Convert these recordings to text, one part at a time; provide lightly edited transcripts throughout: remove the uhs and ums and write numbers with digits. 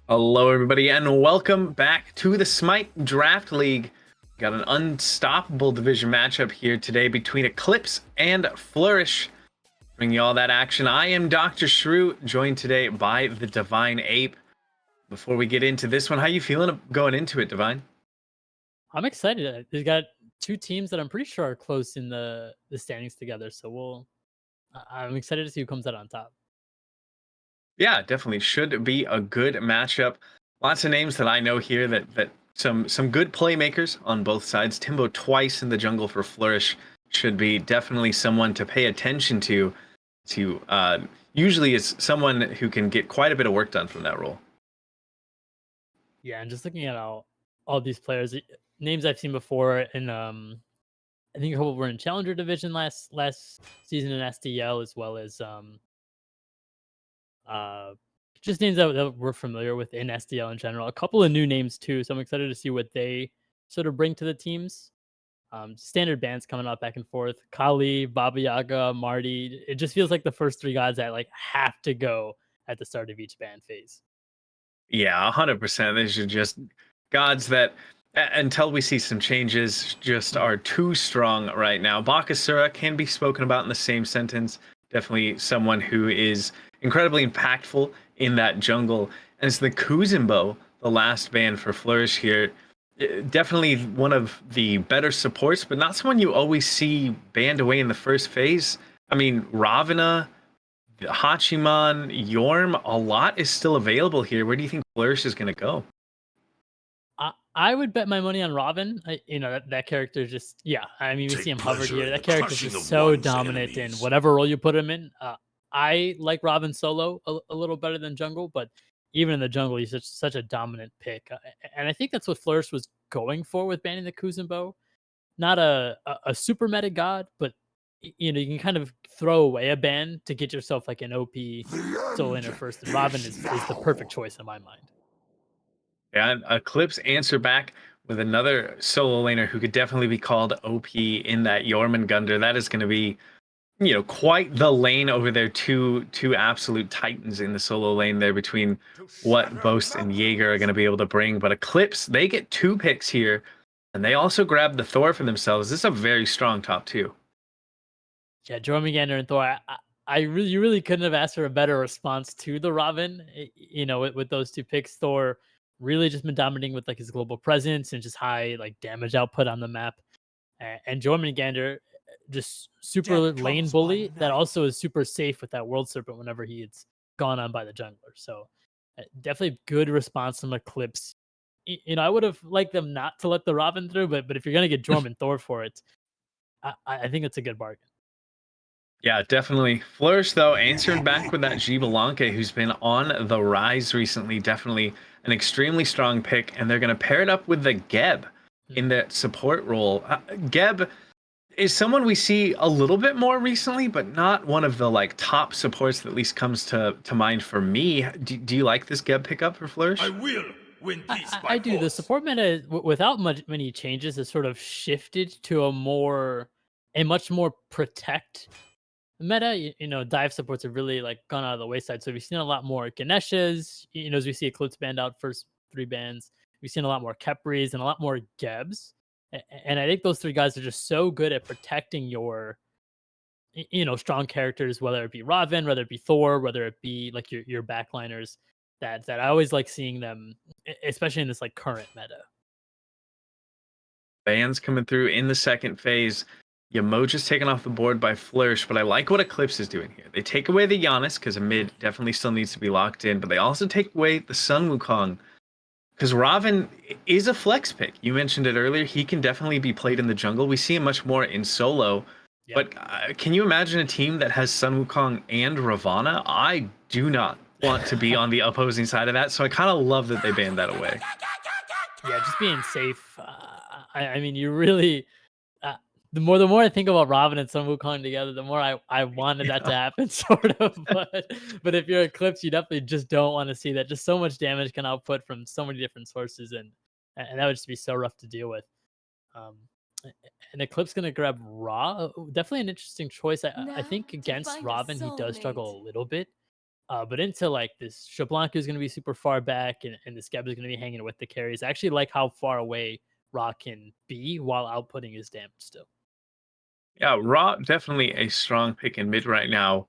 Hello, everybody, and welcome back to the Smite Draft League. Got an unstoppable division matchup here today between Eclipse and Flourish. Bringing you all that action. I am DoctahShru, joined today by the DivineApe. Before we get into this one, how you feeling going into it, Divine? I'm excited. They've got two teams that I'm pretty sure are close in the standings together. So I'm excited to see who comes out on top. Yeah, definitely should be a good matchup. Lots of names that I know here that some good playmakers on both sides. Timbo twice in the jungle for Flourish should be definitely someone to pay attention to. Usually is someone who can get quite a bit of work done from that role. Yeah, and just looking at all these players, names I've seen before, and I think a couple were in Challenger Division last season in SDL, as well as uh just names that we're familiar with in SDL in general. A couple of new names too, so I'm excited to see what they sort of bring to the teams. Standard bands coming up back and forth. Kali, Baba Yaga, Marty. It just feels like the first three guys that like have to go at the start of each band phase. Yeah, 100%. These are just gods that, until we see some changes, just Mhm. are too strong right now. Bakasura can be spoken about in the same sentence. Definitely someone who is incredibly impactful in that jungle. And it's the Kuzumbo, the last band for Flourish here. Definitely one of the better supports, but not someone you always see banned away in the first phase. I mean, Ravana, Hachiman, Yorm, a lot is still available here. Where do you think Flourish is going to go? I would bet my money on Robin. That character is just, yeah. I mean, we see Take him hovered pleasure here. in the That character is crushing just of so one's dominant in enemies. whatever role you put him in. I like Robin solo a little better than jungle, but even in the jungle, he's such a dominant pick. And I think that's what Flourish was going for with banning the Kuzumbo. Not a super meta god, but you can kind of throw away a ban to get yourself like an OP The solo laner end first, and Robin is is the perfect now. choice in my mind. Yeah, and Eclipse answer back with another solo laner who could definitely be called OP in that Yorm and Gunder. That is going to be, quite the lane over there. Two absolute titans in the solo lane there between To what shatter Boast and Jaeger are going mountains. to be able to bring. But Eclipse, they get two picks here, and they also grab the Thor for themselves. This is a very strong top two. Yeah, Jormungandr and Thor. You really couldn't have asked for a better response to the Robin. With those two picks, Thor really just been dominating with like his global presence and just high like damage output on the map. And Jormungandr, just super Death lane comes by bully that night. also is super safe with that World Serpent whenever he's gone on by the jungler. So definitely good response from Eclipse. I would have liked them not to let the Robin through, but if you're gonna get Jorm and Thor for it, I think it's a good bargain. Yeah, definitely. Flourish, though, answered back with that Gibalanke, who's been on the rise recently. Definitely an extremely strong pick. And they're going to pair it up with the Geb in that support role. Geb is someone we see a little bit more recently, but not one of the like top supports that at least comes to mind for me. Do you like this Geb pickup for I Flourish? will win I, this I by I do. The force. support meta, without many changes, has sort of shifted to a much more protect meta. Dive supports have really like gone out of the wayside. So we've seen a lot more Ganeshas. As we see Eclipse banned out first three bans, we've seen a lot more Kepris and a lot more Gebs. And I think those three guys are just so good at protecting your strong characters, whether it be Robin, whether it be Thor, whether it be like your backliners. That I always like seeing them, especially in this like current meta. Bans coming through in the second phase. Yamoja's taken off the board by Flourish, but I like what Eclipse is doing here. They take away the Giannis because a mid definitely still needs to be locked in, but they also take away the Sun Wukong because Raven is a flex pick. You mentioned it earlier. He can definitely be played in the jungle. We see him much more in solo. Yep. But can you imagine a team that has Sun Wukong and Ravana? I do not want to be on the opposing side of that, so I kind of love that they banned that away. Yeah, just being safe. I mean, you really. Uh, the more I think about Robin and Sun Wukong together, the more I wanted that to happen, sort of. But if you're Eclipse, you definitely just don't want to see that. Just so much damage can output from so many different sources, and that would just be so rough to deal with. Um, and Eclipse gonna grab Raw. Definitely an interesting choice. I Now think to against find a Robin, he does soulmate. struggle a little bit But into like this Shablanka is going to be super far back, and the Scab is going to be hanging with the carries. I actually like how far away Ra can be while outputting his damage still. Yeah, Raw definitely a strong pick in mid right now.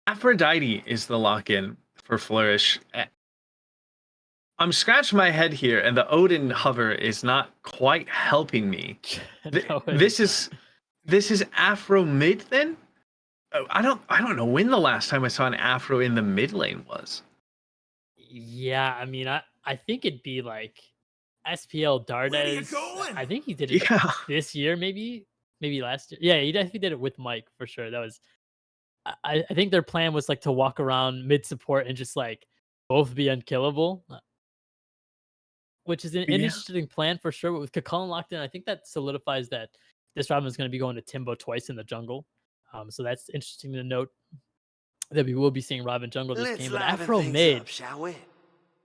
Aphrodite is the lock-in for Flourish. I'm scratching my head here, and the Odin hover is not quite helping me. No, This it's is this is Afro mid then? Oh, I don't know when the last time I saw an Afro in the mid lane was. yeah, I mean, I think it'd be like SPL Dardes. I think he did it Yeah. this year, maybe last year. Yeah, he definitely did it with Mike for sure. That was I think their plan was like to walk around mid support and just like both be unkillable, which is an Yeah. interesting plan for sure. But with Kakalin locked in, I think that solidifies that this Robin is going to be going to Timbo twice in the jungle. So that's interesting to note that we will be seeing Robin jungle this Let's game. But liven Afro things mid, up, shall we?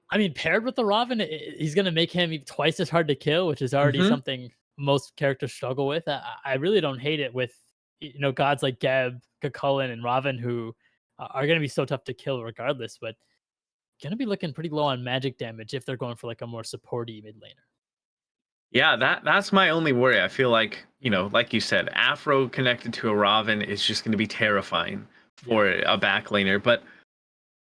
I mean, paired with the Robin, he's going to make him twice as hard to kill, which is already Mhm. something most characters struggle with. I really don't hate it with gods like Geb, Kakulin, and Robin who are going to be so tough to kill regardless, but going to be looking pretty low on magic damage if they're going for like a more supporty mid laner. Yeah, that's my only worry. I feel like, like you said, Afro connected to a Raven is just going to be terrifying for a back laner. But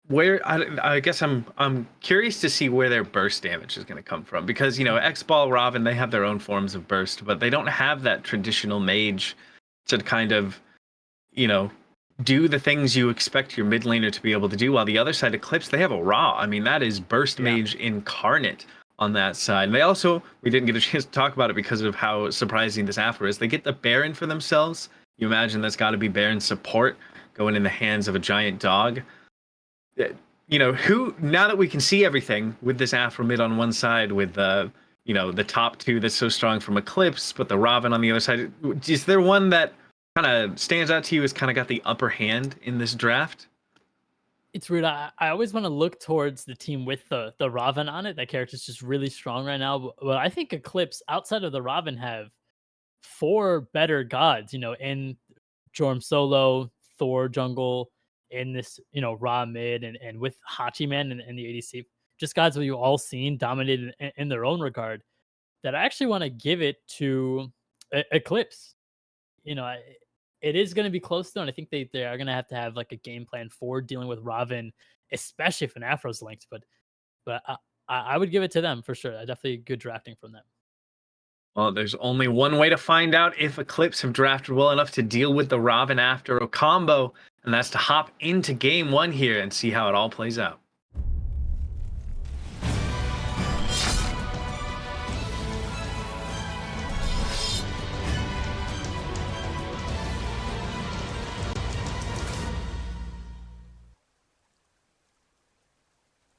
where I guess I'm curious to see where their burst damage is going to come from, because X-Ball, Raven, they have their own forms of burst, but they don't have that traditional mage to kind of do the things you expect your mid laner to be able to do. While the other side, Eclipse, they have a Ra. I mean, that is burst mage incarnate on that side. And they also, we didn't get a chance to talk about it because of how surprising this Afro is. They get the Baron for themselves. You imagine that's got to be Baron support going in the hands of a giant dog. Who, now that we can see everything with this Afro mid on one side, with the top two that's so strong from Eclipse, but the Raven on the other side, is there one that kind of stands out to you as kind of got the upper hand in this draft? It's weird. I always want to look towards the team with the Raven on it. That character's just really strong right now. But I think Eclipse, outside of the Raven, have four better gods, in Jorm Solo, Thor jungle, in this, Ra mid, and with Hachiman and the ADC. Just gods that you all seen dominated in their own regard. That I actually want to give it to Eclipse. It is going to be close though, and I think they are going to have like a game plan for dealing with Raven, especially if an Afro's linked. But I would give it to them for sure. Definitely good drafting from them. Well, there's only one way to find out if Eclipse have drafted well enough to deal with the Raven after a combo, and that's to hop into game one here and see how it all plays out.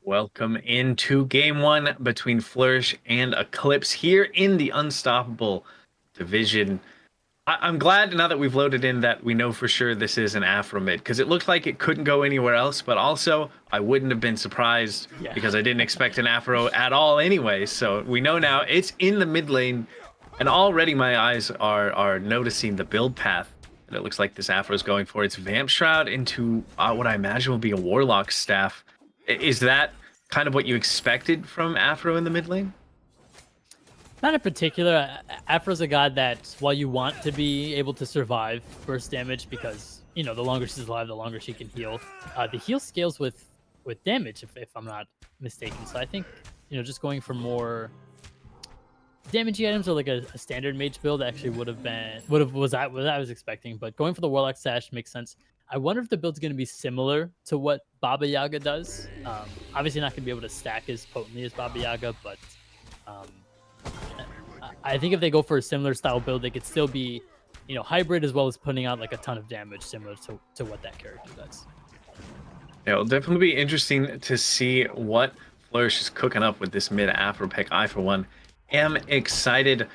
Welcome into game one between Flourish and Eclipse here in the Unstoppable division. I'm glad now that we've loaded in that we know for sure this is an Afro mid, because it looked like it couldn't go anywhere else, but also I wouldn't have been surprised because I didn't expect an Afro at all anyway. So we know now it's in the mid lane, and already my eyes are noticing the build path that it looks like this Afro is going for. It's Vamp Shroud into what I imagine will be a Warlock staff. Is that kind of what you expected from Afro in the mid lane? Not in particular. Afro's a god that, while you want to be able to survive burst damage, because the longer she's alive, the longer she can heal. The heal scales with damage, if I'm not mistaken. So I think just going for more damagey items, or like a standard mage build, actually was what I was expecting. But going for the Warlock Sash makes sense. I wonder if the build's going to be similar to what Baba Yaga does. Obviously not going to be able to stack as potently as Baba Yaga, but I think if they go for a similar style build, they could still be, hybrid, as well as putting out like a ton of damage similar to what that character does. Yeah, it'll definitely be interesting to see what Flourish is cooking up with this mid Afro pick. I, for one, am excited.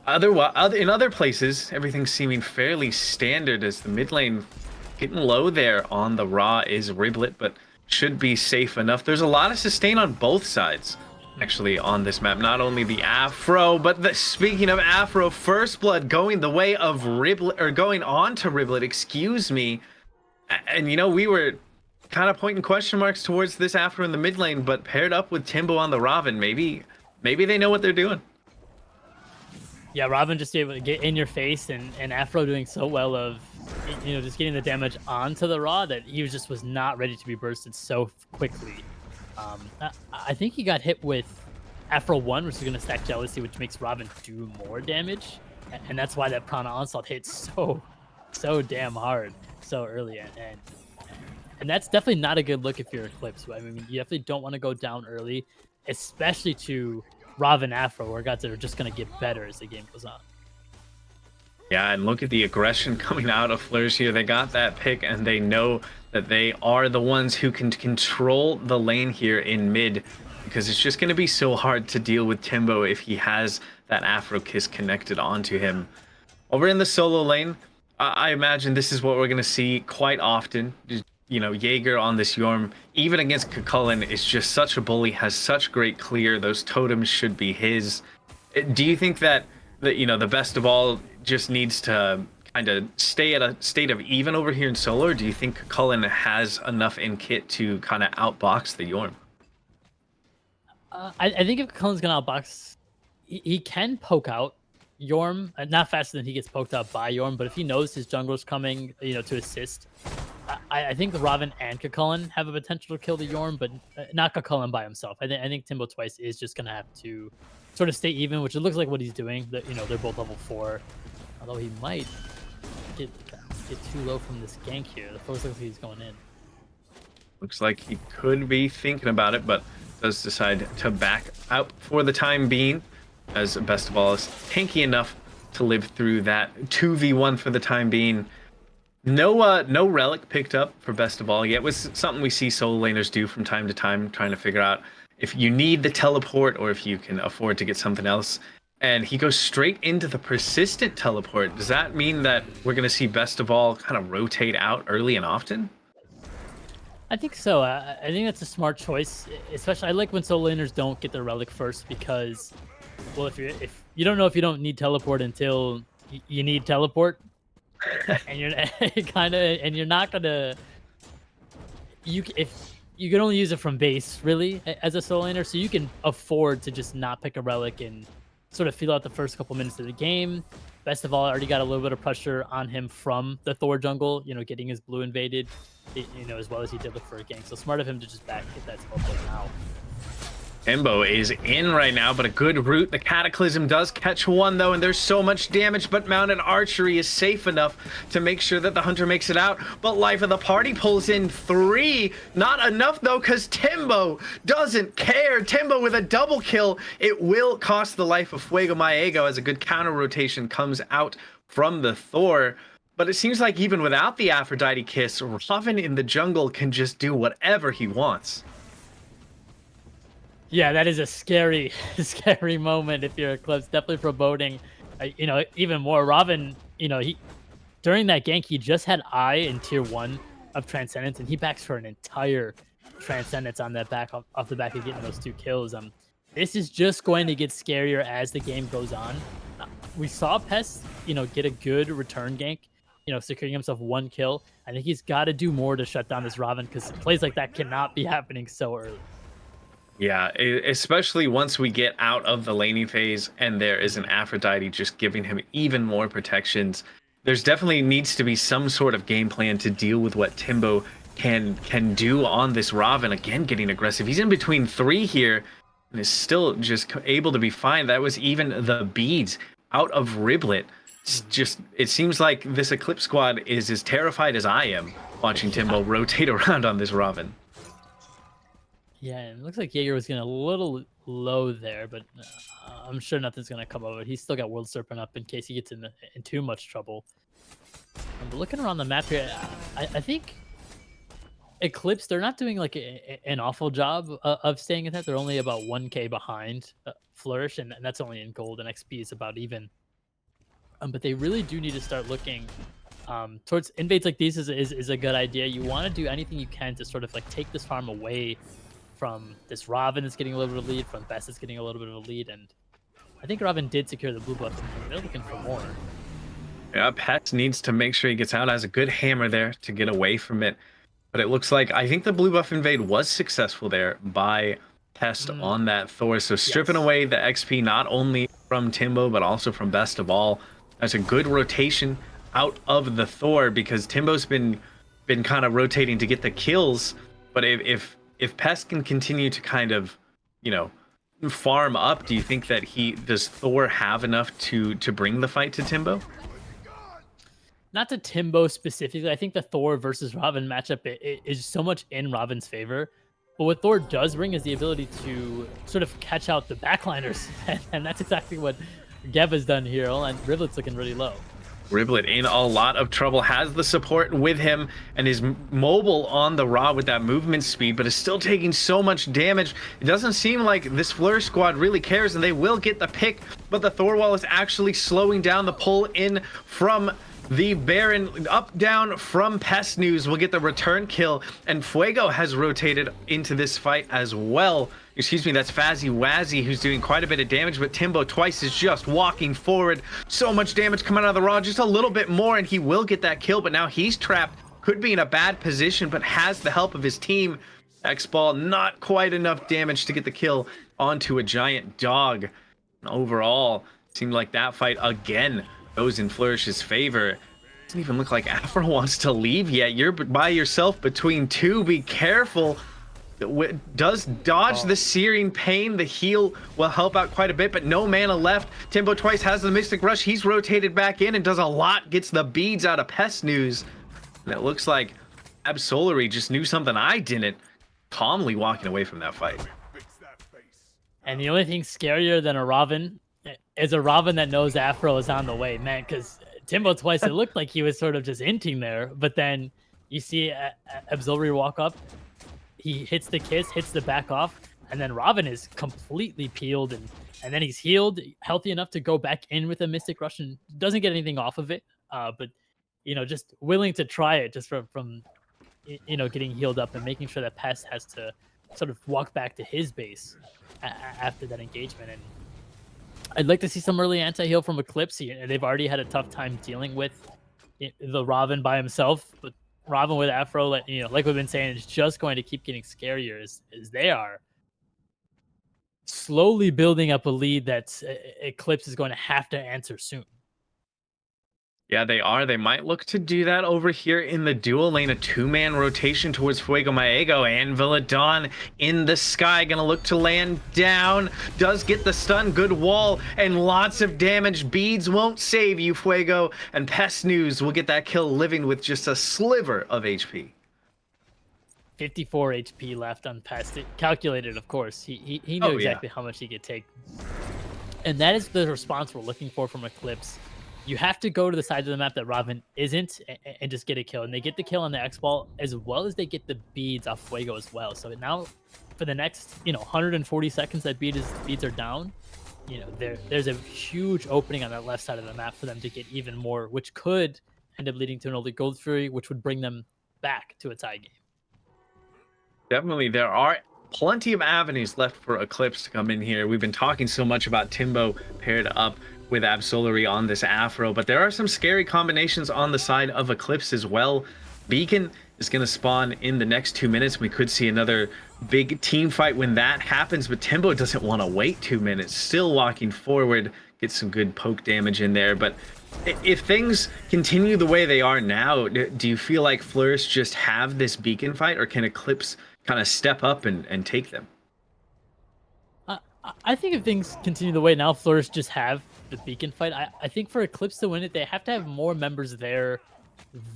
In other places, everything's seeming fairly standard, as the mid lane getting low there on the Ra is RlbIet, but should be safe enough. There's a lot of sustain on both sides, actually, on this map. Not only the Afro, but speaking of Afro, First Blood going the way of RlbIet, or going on to RlbIet, excuse me. And we were kind of pointing question marks towards this Afro in the mid lane, but paired up with Timbo on the Robin, maybe they know what they're doing. Yeah, Robin just able to get in your face, and Afro doing so well of, you know, just getting the damage onto the Raw that he was not ready to be bursted so quickly. I think he got hit with Afro 1, which is going to stack Jealousy, which makes Robin do more damage, and that's why that Prana Onslaught hits so damn hard so early, and that's definitely not a good look if you're Eclipse. I mean, you definitely don't want to go down early, especially to Robin Afro, where guys that are just going to get better as the game goes on. Yeah, and look at the aggression coming out of Flourish here. They got that pick, and they know that they are the ones who can control the lane here in mid, because it's just going to be so hard to deal with Timbo if he has that Afro Kiss connected onto him. Over in the solo lane, I imagine this is what we're going to see quite often. You know, Jaeger on this Yorm, even against Cucullin, is just such a bully, has such great clear. Those totems should be his. Do you think that, you know, the best of all just needs to kind of stay at a state of even over here in solo, or do you think Cucullin has enough in kit to kind of outbox the Yorm? I think if Cullen's gonna outbox, he can poke out Yorm, not faster than he gets poked out by Yorm, but if he knows his jungler's coming, you know, to assist, I think Robin and Cucullin have a potential to kill the Yorm, but not Cucullin by himself. I think Timbo twice is just gonna have to sort of stay even, which it looks like what he's doing. That, you know, they're both level 4, although he might get too low from this gank here. The first looks like he's going in. Looks like he could be thinking about it, but does decide to back out for the time being, as best of all is tanky enough to live through that 2v1 for the time being. No relic picked up for best of all yet. Was something we see solo laners do from time to time, trying to figure out if you need the teleport or if you can afford to get something else. And he goes straight into the persistent teleport. Does that mean that we're going to see best of all kind of rotate out early and often? I think so. I think that's a smart choice, especially I like when solo laners don't get the relic first, because, well, if you don't know if you don't need teleport until you need teleport, and you're and you're not gonna, if you can only use it from base really as a solo laner, so you can afford to just not pick a relic and sort of feel out the first couple minutes of the game. Best of all, already got a little bit of pressure on him from the Thor jungle, you know, getting his blue invaded, you know, as well as he did look for a gank. So smart of him to just back hit that teleport now. Timbo is in right now, but a good route. The Cataclysm does catch one, though, and there's so much damage, but Mounted Archery is safe enough to make sure that the Hunter makes it out. But Life of the Party pulls in 3. Not enough, though, because Timbo doesn't care. Timbo with a double kill. It will cost the life of FuegoMyEggo as a good counter rotation comes out from the Thor. But it seems like even without the Aphrodite Kiss, Robin in the jungle can just do whatever he wants. Yeah, that is a scary moment if you're Eclipse. Definitely foreboding. You know, even more. Robin, you know, during that gank, he just had I in tier 1 of Transcendence, and he backs for an entire Transcendence on that off the back of getting those 2 kills. This is just going to get scarier as the game goes on. We saw Pest, you know, get a good return gank, you know, securing himself 1 kill. I think he's got to do more to shut down this Robin, because plays like that cannot be happening so early. Yeah, especially once we get out of the laning phase and there is an Aphrodite just giving him even more protections. There's definitely needs to be some sort of game plan to deal with what Timbo can do on this Robin. Again, getting aggressive. He's in between 3 here and is still just able to be fine. That was even the beads out of RlbIet. Just, it seems like this Eclipse squad is as terrified as I am watching Timbo rotate around on this Robin. Yeah, and it looks like Jaeger was getting a little low there, but I'm sure nothing's going to come of it. He's still got World Serpent up in case he gets in too much trouble. But looking around the map here, I think Eclipse, they're not doing like an awful job of staying in that. They're only about 1k behind Flourish, and that's only in gold, and XP is about even. But they really do need to start looking towards invades like these is a good idea. You want to do anything you can to sort of like take this farm away from this Robin that's getting a little bit of a lead, from Best that's getting a little bit of a lead, and I think Robin did secure the blue buff, and they're looking for more. Yeah, Pets needs to make sure he gets out, has a good hammer there to get away from it. But it looks like I think the blue buff invade was successful there by Pest on that Thor. So stripping away the XP not only from Timbo but also from Best of All. That's a good rotation out of the Thor because Timbo's been kind of rotating to get the kills. But if Pest can continue to kind of, you know, farm up, do you think that does Thor have enough to bring the fight to Timbo? Not to Timbo specifically. I think the Thor versus Robin matchup is so much in Robin's favor. But what Thor does bring is the ability to sort of catch out the backliners. And that's exactly what Geb has done here. And RlbIet's looking really low. RlbIet in a lot of trouble, has the support with him and is mobile on the Ra with that movement speed, but is still taking so much damage. It doesn't seem like this Flourish squad really cares, and they will get the pick, but the Thor wall is actually slowing down the pull in from the Baron. Up down from Pest News will get the return kill, and Fuego has rotated into this fight as well. Excuse me, that's Fazzy Wazzy who's doing quite a bit of damage, but Timbo twice is just walking forward. So much damage coming out of the Raw, just a little bit more, and he will get that kill, but now he's trapped. Could be in a bad position, but has the help of his team. X-Ball, not quite enough damage to get the kill onto a giant dog. And overall, seemed like that fight again goes in Flourish's favor. Doesn't even look like Afro wants to leave yet. You're by yourself between two. Be careful. Does dodge the searing pain. The heal will help out quite a bit, but no mana left. Timbo twice has the Mystic Rush. He's rotated back in and does a lot. Gets the beads out of Pest News. And it looks like Absolry just knew something I didn't. Calmly walking away from that fight. And the only thing scarier than a Robin is a Robin that knows Afro is on the way, man, because Timbo twice, it looked like he was sort of just inting there, but then you see Absolry walk up, he hits the kiss, hits the back off, and then Robin is completely peeled, and then he's healed, healthy enough to go back in with a Mystic Rush and doesn't get anything off of it, but, you know, just willing to try it just from you know, getting healed up and making sure that Pest has to sort of walk back to his base after that engagement. And I'd like to see some early anti-heal from Eclipse. They've already had a tough time dealing with the Robin by himself, but Robin with Afro, like we've been saying, is just going to keep getting scarier as they are slowly building up a lead that Eclipse is going to have to answer soon. Yeah, they are. They might look to do that over here in the dual lane. A two-man rotation towards FuegoMyEggo, and Villadon in the sky. Gonna look to land down. Does get the stun. Good wall and lots of damage. Beads won't save you, Fuego. And Pest News will get that kill living with just a sliver of HP. 54 HP left on Pest. Calculated, of course. He knew exactly how much he could take. And that is the response we're looking for from Eclipse. You have to go to the side of the map that Robin isn't and just get a kill. And they get the kill on the X-Ball as well as they get the beads off Fuego as well. So now for the next, 140 seconds that beads are down, there's a huge opening on that left side of the map for them to get even more, which could end up leading to an early Gold Fury, which would bring them back to a tie game. Definitely, there are plenty of avenues left for Eclipse to come in here. We've been talking so much about Timbo paired up with Absolry on this Afro, but there are some scary combinations on the side of Eclipse as well. Beacon is going to spawn in the next 2 minutes. We could see another big team fight when that happens, but Timbo doesn't want to wait 2 minutes. Still walking forward, get some good poke damage in there. But if things continue the way they are now, do you feel like Flourish just have this Beacon fight, or can Eclipse kind of step up and take them? I think if things continue the way now, Flourish just have the Beacon fight. I think for Eclipse to win it, they have to have more members there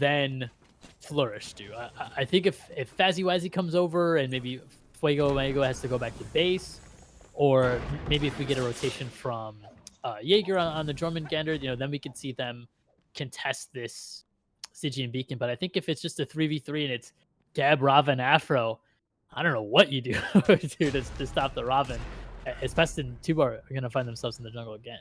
than Flourish do. I think if Fazzy Wazzy comes over and maybe FuegoMyEggo has to go back to base, or maybe if we get a rotation from Jaeger on the Jormungandr, then we could see them contest this Stygian Beacon. But I think if it's just a 3v3 and it's Gab, Robin, Afro, I don't know what you do to stop the Robin. Especially in Tubar are going to find themselves in the jungle again.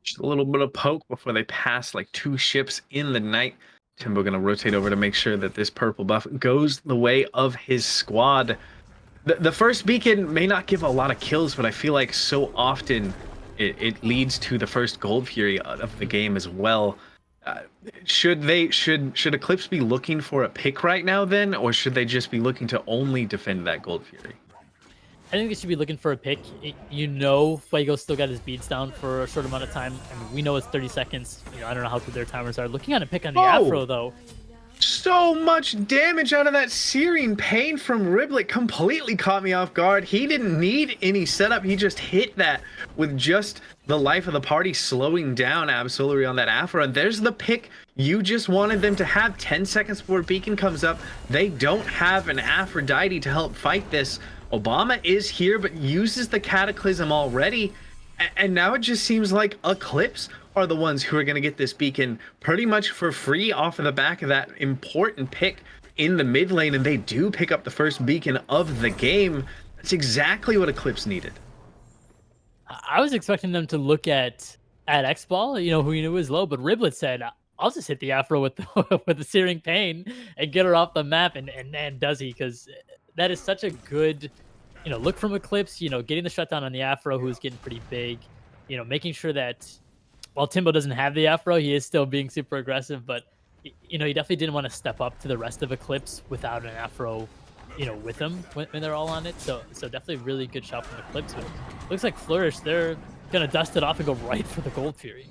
Just a little bit of poke before they pass like 2 ships in the night. Timbo going to rotate over to make sure that this purple buff goes the way of his squad. The first beacon may not give a lot of kills, but I feel like so often it leads to the first Gold Fury of the game as well. Should Eclipse be looking for a pick right now then, or should they just be looking to only defend that Gold Fury? I think they should be looking for a pick. You know, Fuego still got his beads down for a short amount of time. I mean, we know it's 30 seconds. You know, I don't know how good their timers are. Looking at a pick on the Afro, though. So much damage out of that searing pain from RlbIet completely caught me off guard. He didn't need any setup. He just hit that with just the life of the party slowing down Absolry on that Afro. And there's the pick you just wanted them to have. 10 seconds before Beacon comes up. They don't have an Aphrodite to help fight this. Obama is here, but uses the Cataclysm already. And now it just seems like Eclipse are the ones who are going to get this beacon pretty much for free off of the back of that important pick in the mid lane. And they do pick up the first beacon of the game. That's exactly what Eclipse needed. I was expecting them to look at X-Ball, you know, who you knew was low, but RlbIet said, I'll just hit the Afro with the, with the searing pain and get her off the map. And does he? Because that is such a good, you know, look from Eclipse, you know, getting the shutdown on the Afro, who's getting pretty big, you know, making sure that while Timbo doesn't have the Afro, he is still being super aggressive, but, you know, he definitely didn't want to step up to the rest of Eclipse without an Afro, you know, with them when they're all on it. So definitely really good shot from Eclipse. But looks like Flourish, they're going to dust it off and go right for the Gold Fury.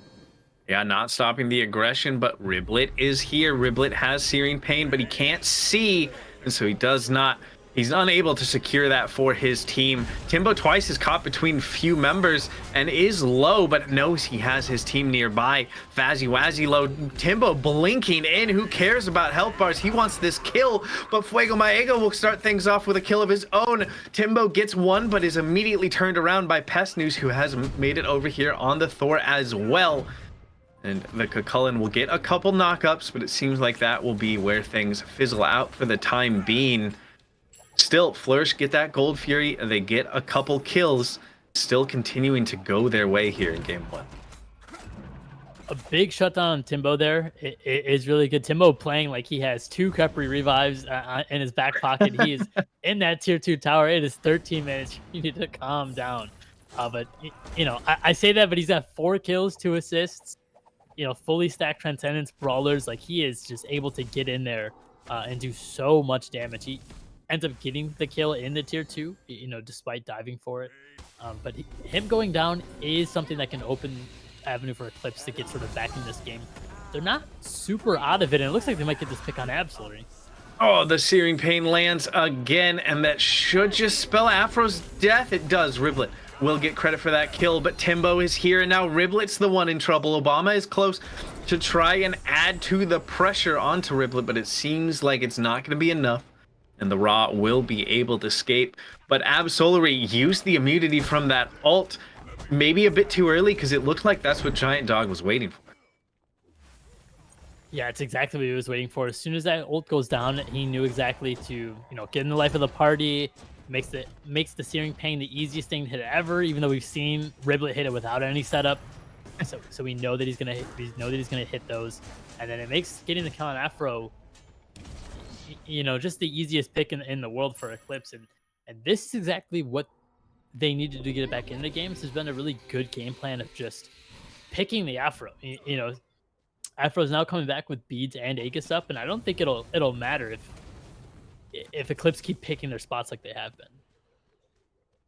Yeah, not stopping the aggression, but RlbIet is here. RlbIet has searing pain, but he can't see, and so he does not. He's unable to secure that for his team. Timbo twice is caught between few members and is low, but knows he has his team nearby. Fazzy Wazzy low. Timbo blinking in. Who cares about health bars? He wants this kill, but FuegoMyEggo will start things off with a kill of his own. Timbo gets one, but is immediately turned around by Pest News, who has made it over here on the Thor as well. And the Cucullin will get a couple knockups, but it seems like that will be where things fizzle out for the time being. Still, Flourish get that Gold Fury, and they get a couple kills, still continuing to go their way here in game one. A big shutdown on Timbo there. It is really good. Timbo playing like he has 2 Khepri revives in his back pocket. He is in that tier 2 tower. It is 13 minutes. You need to calm down. But, you know, I say that, but he's got 4 kills, 2 assists. You know, fully stacked Transcendence Brawlers. Like, he is just able to get in there and do so much damage. He ends up getting the kill in the tier 2, you know, despite diving for it. But him going down is something that can open avenue for Eclipse to get sort of back in this game. They're not super out of it, and it looks like they might get this pick on Absolry. Oh, the searing pain lands again, and that should just spell Afro's death. It does. RlbIet will get credit for that kill, but Timbo is here, and now RlbIet's the one in trouble. Obama is close to try and add to the pressure onto RlbIet, but it seems like it's not going to be enough, and the Raw will be able to escape. But Absolry used the immunity from that ult maybe a bit too early, because it looked like that's what GiantDog was waiting for. Yeah, it's exactly what he was waiting for. As soon as that ult goes down, he knew exactly to, you know, get in the life of the party. Makes the searing pain the easiest thing to hit ever, even though we've seen RlbIet hit it without any setup. So we know that he's gonna hit those, and then it makes getting the kill on Afro, you know, just the easiest pick in the world for Eclipse. And this is exactly what they needed to get it back in the game. This has been a really good game plan of just picking the Afro. You know, Afro's now coming back with beads and Aegis up, and I don't think it'll matter if Eclipse keep picking their spots like they have been.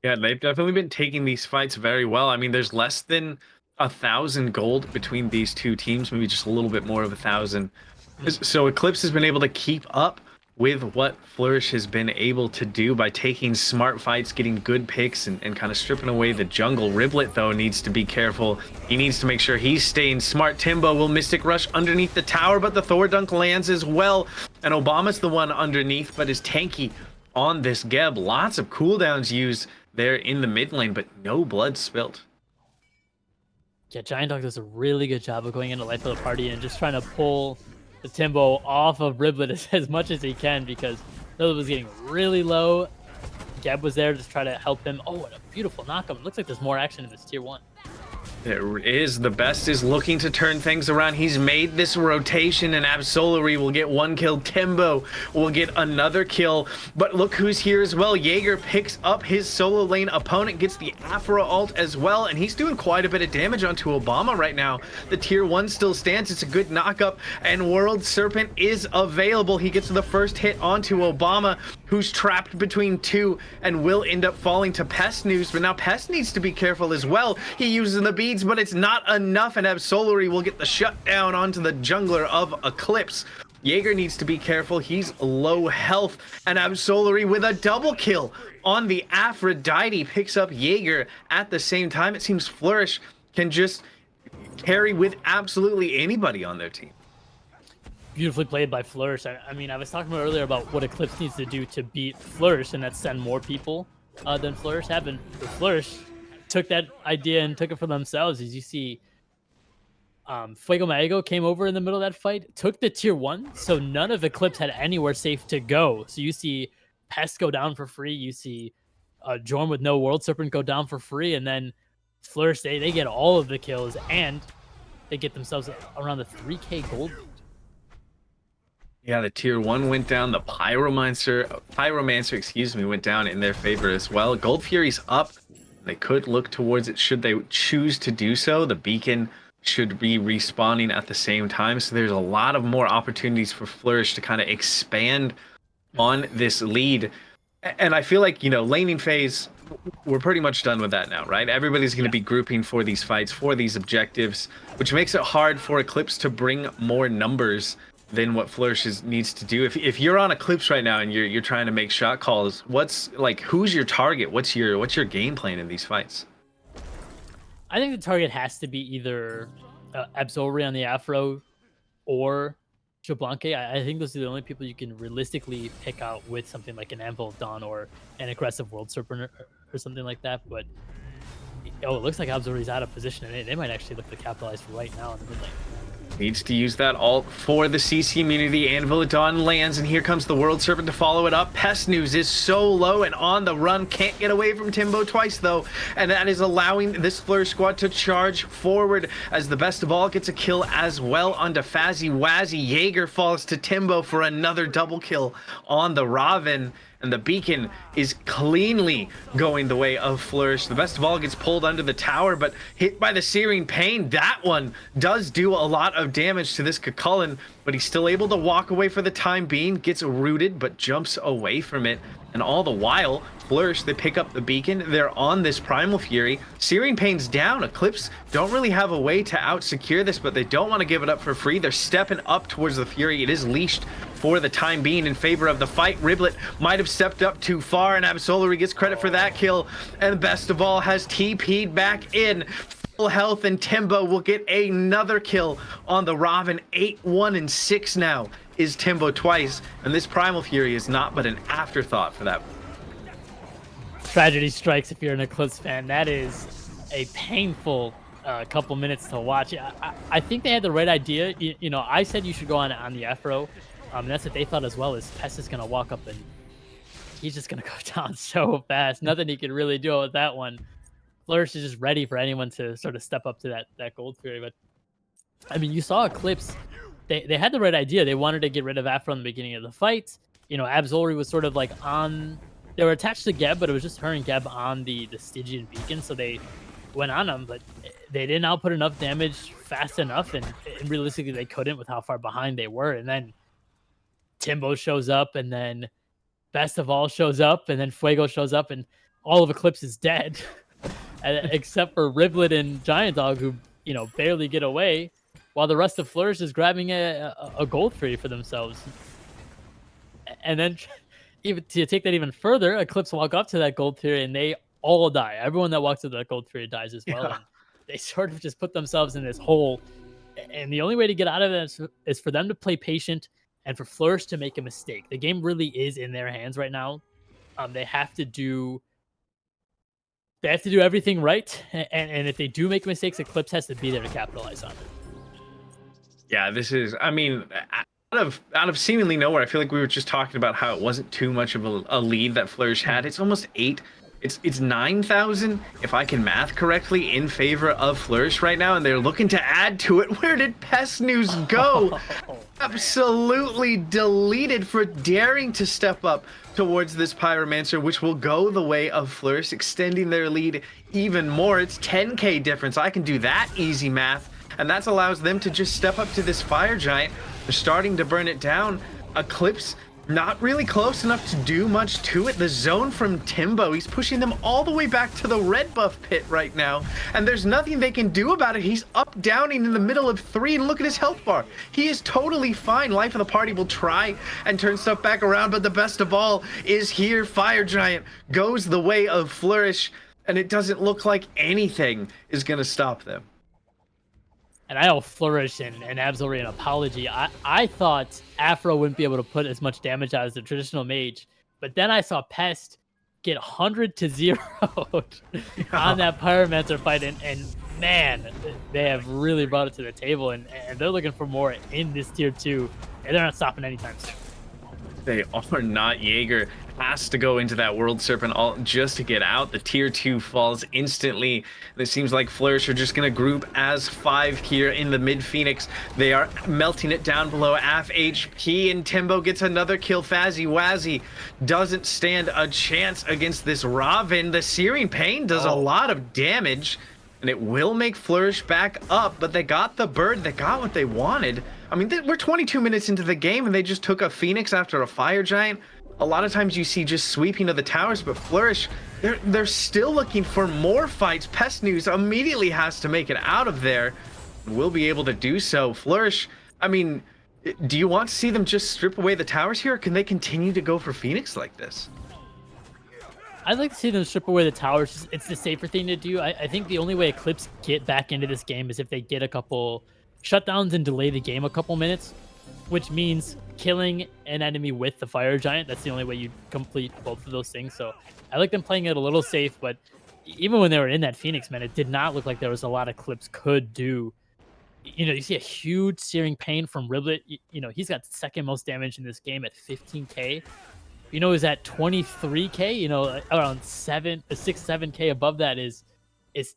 Yeah, they've definitely been taking these fights very well. I mean, there's less than 1,000 gold between these two teams, maybe just a little bit more of 1,000. So Eclipse has been able to keep up with what Flourish has been able to do by taking smart fights, getting good picks, and kind of stripping away the jungle. RlbIet, though, needs to be careful. He needs to make sure he's staying smart. Timbo will Mystic Rush underneath the tower, but the Thor Dunk lands as well. And Obama's the one underneath, but is tanky on this Geb. Lots of cooldowns used there in the mid lane, but no blood spilt. Yeah, GiantDog does a really good job of going into life of the party and just trying to pull the Timbo off of RlbIet as much as he can, because RlbIet was getting really low. Geb was there to try to help him. Oh, what a beautiful knockup. It looks like there's more action in this tier 1. There is. The best is looking to turn things around. He's made this rotation, and Absolry will get one kill. Timbo will get another kill. But look who's here as well. Jaeger picks up his solo lane opponent, gets the Afro ult as well, and he's doing quite a bit of damage onto Obama right now. The tier 1 still stands. It's a good knockup, and World Serpent is available. He gets the first hit onto Obama, who's trapped between two and will end up falling to Pest News. But now Pest needs to be careful as well. He uses the beads, but it's not enough, and Absolry will get the shutdown onto the jungler of Eclipse. Jaeger needs to be careful. He's low health, and Absolry with a double kill on the Aphrodite picks up Jaeger at the same time. It seems Flourish can just carry with absolutely anybody on their team. Beautifully played by Flourish. I mean, I was talking about earlier about what Eclipse needs to do to beat Flourish, and that's send more people than Flourish have. And Flourish took that idea and took it for themselves. As you see, FuegoMyEggo came over in the middle of that fight, took the tier 1, so none of Eclipse had anywhere safe to go. So you see Pest go down for free. You see Jorm with no World Serpent go down for free, and then Flourish, they get all of the kills, and they get themselves around the 3K gold. Yeah, the tier 1 went down. The Pyromancer, excuse me, went down in their favor as well. Gold Fury's up. They could look towards it should they choose to do so. The beacon should be respawning at the same time, so there's a lot of more opportunities for Flourish to kind of expand on this lead. And I feel like, you know, laning phase, we're pretty much done with that now, right? Everybody's going to be grouping for these fights, for these objectives, which makes it hard for Eclipse to bring more numbers than what Flourish needs to do. If you're on Eclipse right now and you're trying to make shot calls, what's like, who's your target? What's your game plan in these fights? I think the target has to be either Absolry on the Afro or Xbalanque. I think those are the only people you can realistically pick out with something like an Anvil of Dawn or an aggressive World Serpent or something like that. But it looks like Absolry's out of position, and they might actually look to capitalize right now in the mid lane. Needs to use that ult for the CC immunity. Anvil of Dawn lands, and here comes the World Serpent to follow it up. Pest News is so low and on the run. Can't get away from Timbo twice, though. And that is allowing this Flourish squad to charge forward as the best of all gets a kill as well onto Fazzy Wazzy. Jaeger falls to Timbo for another double kill on the Raven. And the beacon is cleanly going the way of Flourish. The best of all gets pulled under the tower, but hit by the Searing Pain. That one does do a lot of damage to this Cucullin, but he's still able to walk away for the time being. Gets rooted, but jumps away from it. And all the while, Flourish, they pick up the beacon. They're on this Primal Fury. Searing Pain's down. Eclipse don't really have a way to out-secure this, but they don't want to give it up for free. They're stepping up towards the Fury. It is leashed for the time being in favor of the fight. RlbIet might have stepped up too far, and Absolry gets credit for that kill. And best of all, has TP'd back in. Full health, and Timbo will get another kill on the Raven. 8-1-6 now is Timbo twice, and this Primal Fury is not but an afterthought for that. Tragedy strikes if you're an Eclipse fan. That is a painful couple minutes to watch. I think they had the right idea. You know, I said you should go on the Afro. That's what they thought as well. Is Pest is gonna walk up and he's just gonna go down so fast. Nothing he could really do with that one. Flourish is just ready for anyone to sort of step up to that Gold Fury. But I mean, you saw Eclipse. They had the right idea. They wanted to get rid of Afro in the beginning of the fight. You know, Absolry was sort of like on. They were attached to Geb, but it was just her and Geb on the Stygian beacon. So they went on them, but they didn't output enough damage fast enough, and realistically they couldn't with how far behind they were. And then Timbo shows up, and then Best of All shows up, and then Fuego shows up, and all of Eclipse is dead, except for RlbIet and GiantDog, who, you know, barely get away, while the rest of Flourish is grabbing a Gold Fury for themselves. And then, even to take that even further, Eclipse walk up to that Gold Fury, and they all die. Everyone that walks to that Gold Fury dies as well. Yeah. And they sort of just put themselves in this hole, and the only way to get out of it is for them to play patient, and for Flourish to make a mistake. The game really is in their hands right now. They have to do everything right, and if they do make mistakes, Eclipse has to be there to capitalize on it. Yeah, this is, I mean, out of seemingly nowhere, I feel like we were just talking about how it wasn't too much of a lead that Flourish had. It's almost 8 It's 9,000, if I can math correctly, in favor of Flourish right now, and they're looking to add to it. Where did Pest News go? Absolutely deleted for daring to step up towards this Pyromancer, which will go the way of Flourish, extending their lead even more. It's 10k difference. I can do that easy math, and that allows them to just step up to this Fire Giant. They're starting to burn it down. Eclipse not really close enough to do much to it. The zone from Timbo, he's pushing them all the way back to the red buff pit right now, and there's nothing they can do about it. He's up downing in the middle of 3, and look at his health bar. He is totally fine. Life of the party will try and turn stuff back around, but the best of all is here. Fire Giant goes the way of Flourish, and it doesn't look like anything is going to stop them. And I owe Flourish and Absolry an apology. I thought Afro wouldn't be able to put as much damage out as the traditional mage, but then I saw Pest get 100 to 0 on that Pyromancer fight, and man, they have really brought it to the table, and they're looking for more in this tier 2, and they're not stopping anytime soon. They are not. Jaeger has to go into that World Serpent ult just to get out. The tier 2 falls instantly. It seems like Flourish are just going to group as 5 here in the mid Phoenix. They are melting it down below half HP, and Timbo gets another kill. Fazzy Wazzy doesn't stand a chance against this Raven. The Searing Pain does a lot of damage, and it will make Flourish back up, but they got the bird. They got what they wanted. I mean, we're 22 minutes into the game, and they just took a Phoenix after a Fire Giant. A lot of times you see just sweeping of the towers, but Flourish, they're still looking for more fights. Pest News immediately has to make it out of there. Will be able to do so. Flourish, I mean, do you want to see them just strip away the towers here, or can they continue to go for Phoenix like this? I'd like to see them strip away the towers. It's the safer thing to do. I think the only way Eclipse get back into this game is if they get a couple shutdowns and delay the game a couple minutes, which means killing an enemy with the Fire Giant. That's the only way you complete both of those things. So I like them playing it a little safe, but even when they were in that Phoenix, man, it did not look like there was a lot Eclipse could do. You know, you see a huge Searing Pain from RlbIet. You know, he's got second most damage in this game at 15k. You know, is at 23k. You know, around 7k above that is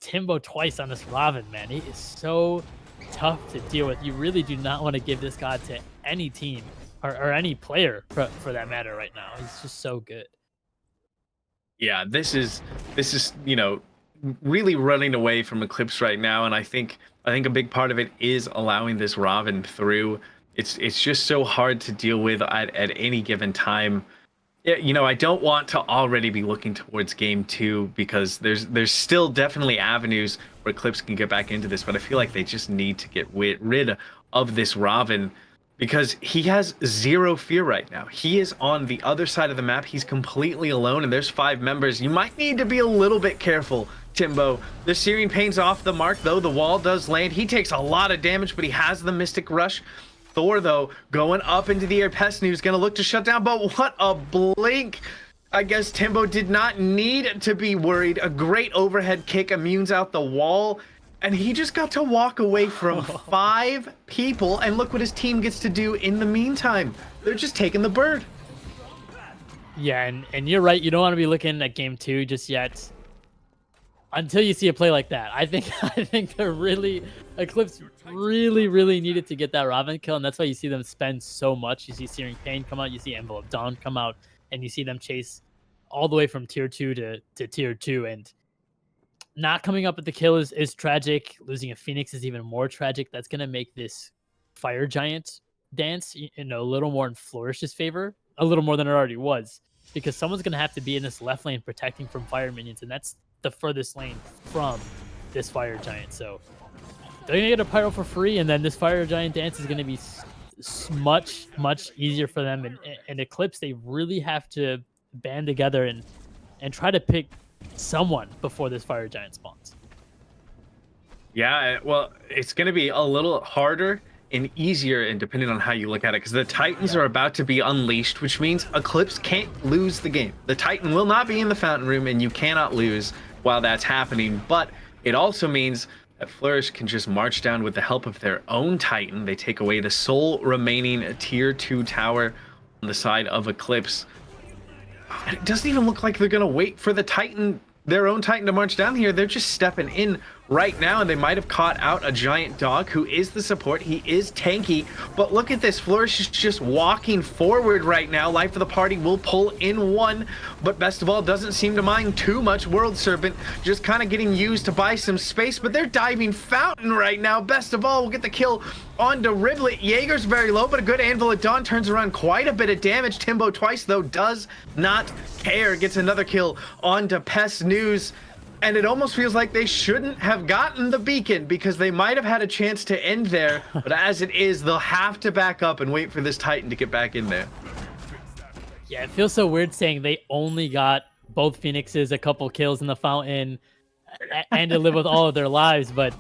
Timbo twice on this Raven, man. He is so tough to deal with. You really do not want to give this god to any team or any player for that matter right now. He's just so good. Yeah, this is you know, really running away from Eclipse right now, and I think a big part of it is allowing this Raven through. It's just so hard to deal with at any given time. Yeah, you know, I don't want to already be looking towards game 2 because there's still definitely avenues where Eclipse can get back into this, but I feel like they just need to get rid of this Raven because he has 0 fear right now. He is on the other side of the map. He's completely alone, and there's 5 members. You might need to be a little bit careful, Timbo. The Searing Pain's off the mark, though. The wall does land. He takes a lot of damage, but he has the Mystic Rush. Thor, though, going up into the air. Pest News gonna look to shut down, but what a blink. I guess Timbo did not need to be worried. A great overhead kick immunes out the wall, and he just got to walk away from 5 people, and look what his team gets to do in the meantime. They're just taking the bird. Yeah, and you're right. You don't want to be looking at game 2 just yet until you see a play like that. I think they're really Eclipse really needed to get that Raven kill, and that's why you see them spend so much. You see Searing Pain come out, you see Envelope Dawn come out, and you see them chase all the way from tier 2 to tier 2, and not coming up with the kill is tragic. Losing a Phoenix is even more tragic. That's gonna make this Fire Giant dance, you know, a little more in Flourish's favor, a little more than it already was, because someone's gonna have to be in this left lane protecting from fire minions, and that's the furthest lane from this Fire Giant. So they're gonna get a pyro for free, and then this Fire Giant dance is gonna be much easier for them. And Eclipse, they really have to band together and try to pick someone before this Fire Giant spawns. Yeah, well, it's gonna be a little harder and easier, and depending on how you look at it, because the Titans are about to be unleashed, which means Eclipse can't lose the game. The Titan will not be in the fountain room, and you cannot lose while that's happening. But it also means that Flourish can just march down with the help of their own Titan. They take away the sole remaining tier 2 tower on the side of Eclipse. And it doesn't even look like they're gonna wait for the Titan, their own Titan, to march down here. They're just stepping in right now, and they might have caught out a giant dog who is the support. He is tanky, but look at this. Flourish is just walking forward right now. Life of the party will pull in one, but best of all, doesn't seem to mind too much. World Serpent just kind of getting used to buy some space, but they're diving Fountain right now. Best of all, we'll get the kill onto RlbIet. Jaeger's very low, but a good Anvil at Dawn turns around quite a bit of damage. Timbo twice, though, does not care. Gets another kill onto Pest News. And it almost feels like they shouldn't have gotten the beacon, because they might have had a chance to end there. But as it is, they'll have to back up and wait for this Titan to get back in there. Yeah, it feels so weird saying they only got both Phoenixes a couple kills in the Fountain and to live with all of their lives, but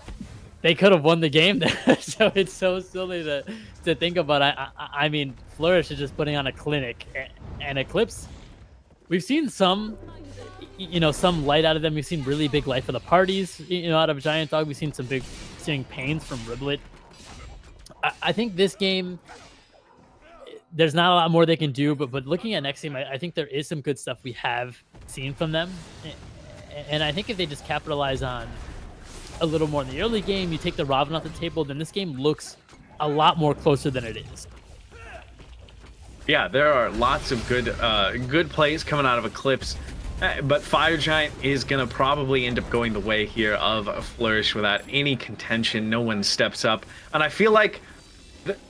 they could have won the game there. So it's so silly to think about. I mean, Flourish is just putting on a clinic, and Eclipse, we've seen some, some light out of them. We've seen really big life of the parties, out of Giant Dog. We've seen some big seeing pains from RlbIet. I think this game, there's not a lot more they can do, but looking at next game, I think there is some good stuff we have seen from them. And I think if they just capitalize on a little more in the early game, you take the Raven off the table, then this game looks a lot more closer than it is. Yeah, there are lots of good plays coming out of Eclipse. But Fire Giant is going to probably end up going the way here of a Flourish without any contention. No one steps up. And I feel like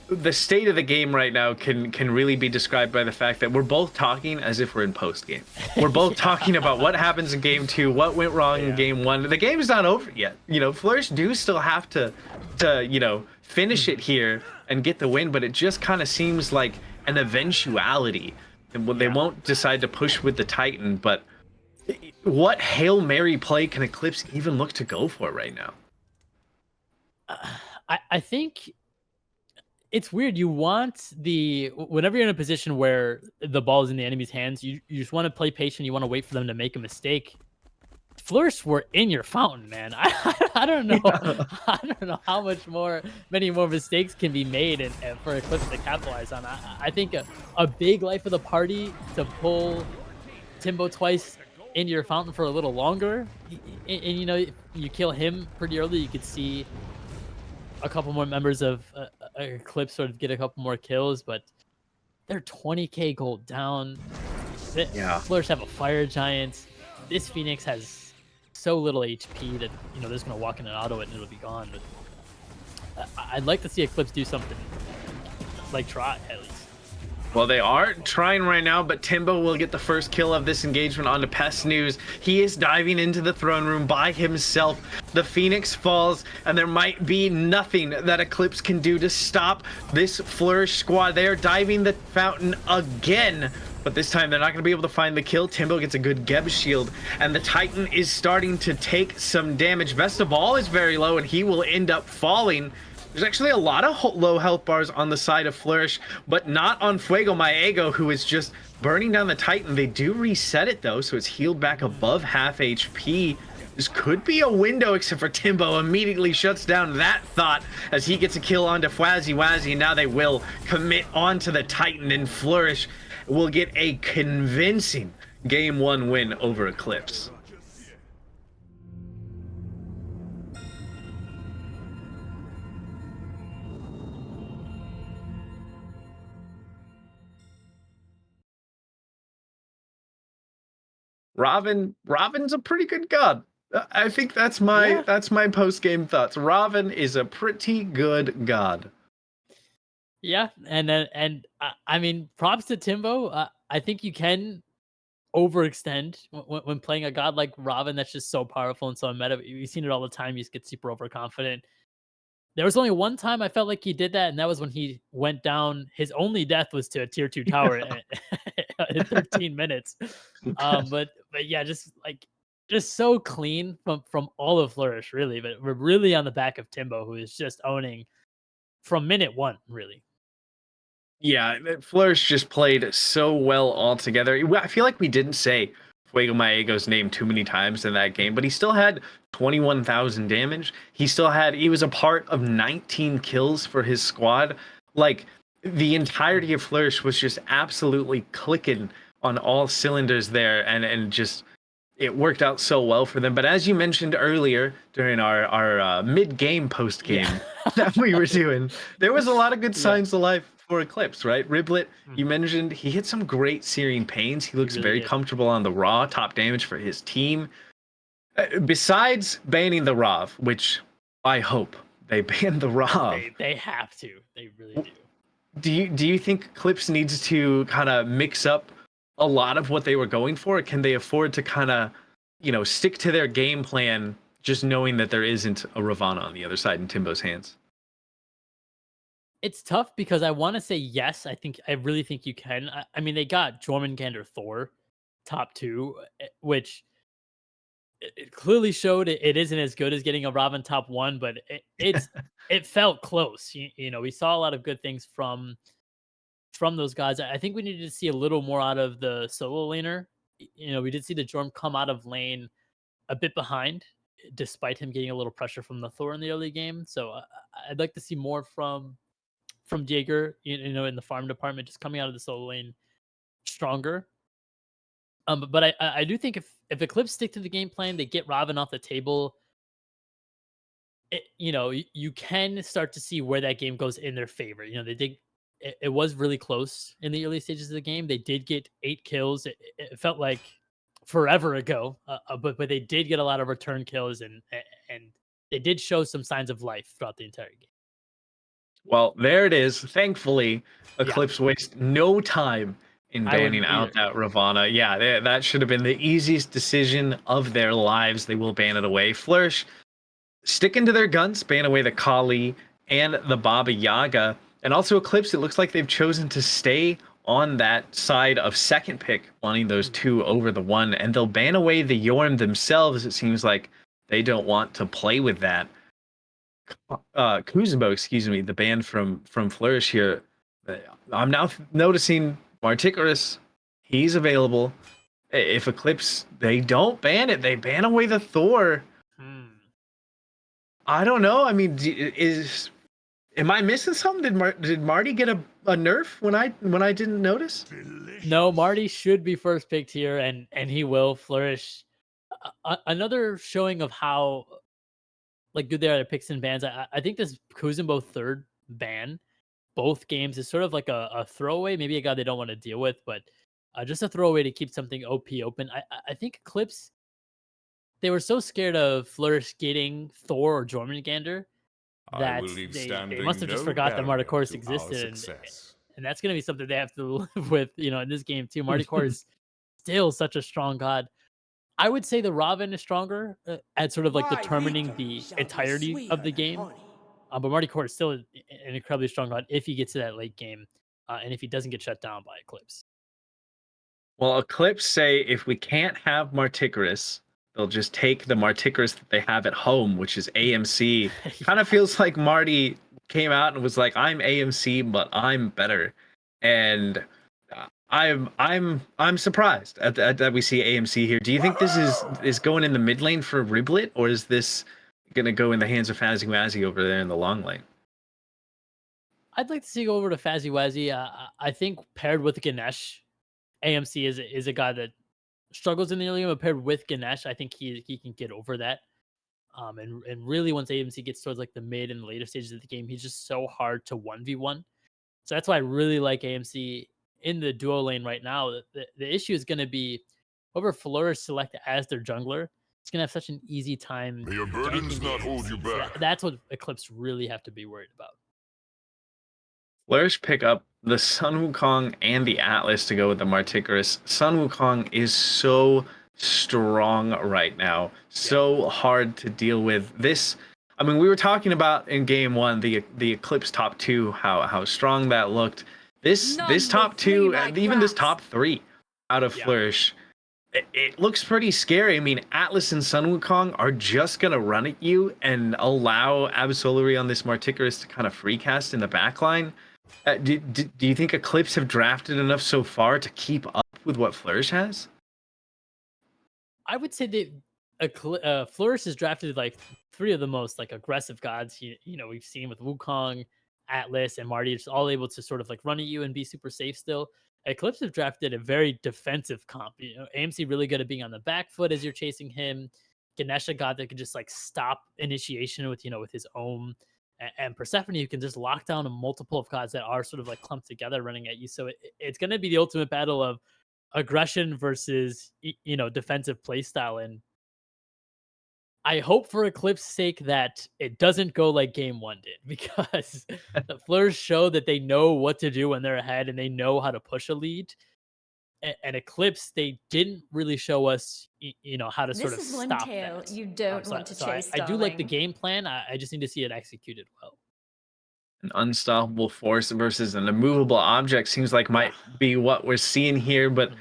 the state of the game right now can really be described by the fact that we're both talking as if we're in post game. We're both talking about what happens in game 2, what went wrong in game 1. The game's not over yet. Flourish do still have to finish it here and get the win, but it just kind of seems like an eventuality. And they won't decide to push with the Titan, but what Hail Mary play can Eclipse even look to go for right now? I think it's weird. You want whenever you're in a position where the ball is in the enemy's hands, you just want to play patient. You want to wait for them to make a mistake. Flourish were in your Fountain, man. I don't know. I don't know how many more mistakes can be made and for Eclipse to capitalize on. I think a big life of the party to pull Timbo twice in your Fountain for a little longer, and you kill him pretty early, you could see a couple more members of Eclipse sort of get a couple more kills, but they're 20k gold down. Flourish have a Fire Giant. This Phoenix has so little HP that they're just gonna walk in and auto it and it'll be gone. But I'd like to see Eclipse do something like try at least. Well, they are trying right now, but Timbo will get the first kill of this engagement onto Pest News. He is diving into the throne room by himself. The Phoenix falls, and there might be nothing that Eclipse can do to stop this Flourish squad. They are diving the Fountain again, but this time they're not going to be able to find the kill. Timbo gets a good Geb shield, and the Titan is starting to take some damage. Best of all is very low, and he will end up falling. There's actually a lot of low health bars on the side of Flourish, but not on FuegoMyEggo, who is just burning down the Titan. They do reset it, though, so it's healed back above half HP. This could be a window, except for Timbo immediately shuts down that thought as he gets a kill onto Fwazzy, and now they will commit onto the Titan, and Flourish will get a convincing Game 1 win over Eclipse. Robin's a pretty good god. I think that's my post-game thoughts. Raven is a pretty good god. Yeah, and I mean, props to Timbo. I think you can overextend when playing a god like Raven that's just so powerful and so meta. We've seen it all the time. You just get super overconfident. There was only one time I felt like he did that, and that was when he went down. His only death was to a tier 2 tower in 13 minutes. But yeah, just so clean from all of Flourish, really. But we're really on the back of Timbo, who is just owning from minute 1, really. Yeah, Flourish just played so well altogether. I feel like we didn't say FuegoMyEggo's name too many times in that game, but he still had 21,000 damage. He was a part of 19 kills for his squad. Like, the entirety of Flourish was just absolutely clicking on all cylinders there, and just it worked out so well for them. But as you mentioned earlier during our mid game post game Yeah. that we were doing, there was a lot of good Yeah. signs of life for Eclipse, right? RlbIet, you Mhm. mentioned he hit some great searing pains. He He looks really very did. comfortable on the raw, top damage for his team. Besides banning the Rav, which I hope they ban the Rav, They have to. They really do. do you think Eclipse needs to kind of mix up a lot of what they were going for? Or can they afford to kind of, stick to their game plan, just knowing that there isn't a Ravana on the other side in Timbo's hands? It's tough because I want to say yes. I really think you can. I mean, they got Jormungandr Thor top two, which it clearly showed it isn't as good as getting a Robin top one, but it felt close. We saw a lot of good things from those guys. I think we needed to see a little more out of the solo laner. We did see the Jorm come out of lane a bit behind, despite him getting a little pressure from the Thor in the early game. So I'd like to see more from Jaeger, in the farm department, just coming out of the solo lane stronger. But I do think if Eclipse stick to the game plan, they get Robin off the table. You can start to see where that game goes in their favor. They did. It was really close in the early stages of the game. They did get 8 kills. It felt like forever ago, but they did get a lot of return kills, and they did show some signs of life throughout the entire game. Well, there it is. Thankfully, Yeah, Eclipse waste no time in I banning wouldn't out either. that Ravana. Yeah, that should have been the easiest decision of their lives. They will ban it away. Flourish sticking to their guns, ban away the Kali and the Baba Yaga. And also Eclipse, it looks like they've chosen to stay on that side of second pick, wanting those Mhm. two over the one. And they'll ban away the Yorm themselves. It seems like they don't want to play with that. Kuzenbo, excuse me, the ban from Flourish here. I'm now noticing Marticarus. He's available. If Eclipse, they don't ban it. They ban away the Thor. Hmm. I don't know. I mean, am I missing something? Did Marty get a nerf when I didn't notice? No, Marty should be first picked here, and he will flourish. Another showing of how good they are at picks and bans. I think this Kuzenbo third ban both games is sort of like a throwaway, maybe a guy they don't want to deal with, but just a throwaway to keep something OP open. I think Eclipse, they were so scared of Flourish getting Thor or Jormungandr I will that leave they must standing have just no forgot that barrier Marticorus to our existed, success. and that's gonna be something they have to live with, in this game too. Marticorus is still such a strong god. I would say the Robin is stronger at sort of like My determining victory the shall be entirety of sweeter the than game. honey. But Marty Court is still an incredibly strong god if he gets to that late game, and if he doesn't get shut down by Eclipse. Well, Eclipse say if we can't have Marticarus, they'll just take the Marticarus that they have at home, which is AMC. Kind of Yeah. feels like Marty came out and was like, "I'm AMC, but I'm better," and I'm surprised that we see AMC here. Do you think this is going in the mid lane for RlbIet, or is this gonna go in the hands of Fazzy Wazzy over there in the long lane? I'd like to see go over to Fazzy Wazzy. I think paired with Ganesh, AMC is a guy that struggles in the early game, but paired with Ganesh, I think he can get over that. And really, once AMC gets towards like the mid and later stages of the game, he's just so hard to 1v1. So that's why I really like AMC in the duo lane right now. The issue is going to be whoever Flourish select as their jungler. It's going to have such an easy time May your burdens ganking the not hold you AMC. So back. that's what Eclipse really have to be worried about. Flourish pick up the Sun Wukong and the Atlas to go with the Marticarus. Sun Wukong is so strong right now, so hard to deal with. This, I mean, we were talking about in game one the Eclipse top two, how strong that looked. This None will top flee two, my and even this grasp. top three out of Yeah. Flourish, it looks pretty scary. I mean, Atlas and Sun Wukong are just gonna run at you and allow Absolry on this Marticarus to kind of free cast in the backline. Do you think Eclipse have drafted enough so far to keep up with what Flourish has? I would say Flourish has drafted like three of the most like aggressive gods we've seen with Wukong, Atlas and Marty just all able to sort of like run at you and be super safe still. Eclipse have drafted a very defensive comp. You know, AMC really good at being on the back foot as you're chasing him. Ganesha God that could just like stop initiation with, you know, with his own, and Persephone who can just lock down a multiple of gods that are sort of like clumped together running at you. So it's going to be the ultimate battle of aggression versus you know, defensive playstyle. And I hope for Eclipse's sake that it doesn't go like game one did, because the Flourish show that they know what to do when they're ahead and they know how to push a lead. And Eclipse, they didn't really show us, you know, how to sort of This is one stop tale that. you don't want to chase, I do like the darling. game plan. I just need to see it executed well. An unstoppable force versus an immovable object seems like might be what we're seeing here, but Mhm.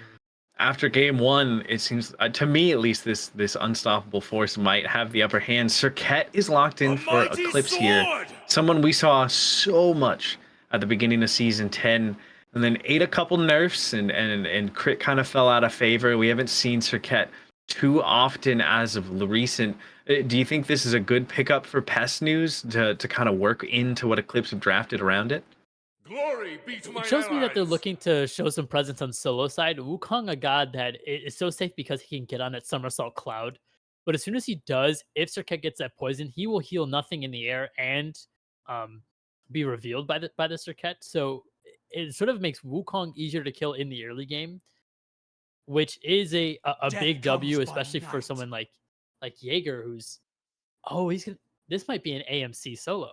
after game one, it seems to me at least this unstoppable force might have the upper hand. Serket is locked in for Eclipse here, someone we saw so much at the beginning of season 10, and then ate a couple nerfs and crit kind of fell out of favor. We haven't seen Serket too often as of recent. Do you think this is a good pickup for Pest News to kind of work into what Eclipse have drafted around it? Glory be to my It shows me that they're allies. looking to show some presence on solo side. Wukong, a god that is so safe because he can get on that somersault cloud. But as soon as he does, if Serket gets that poison, he will heal nothing in the air and um, be revealed by the Serket. So it sort of makes Wukong easier to kill in the early game, which is a Death big comes W, by especially for night. someone like Jaeger, who's he's gonna, this might be an AMC solo.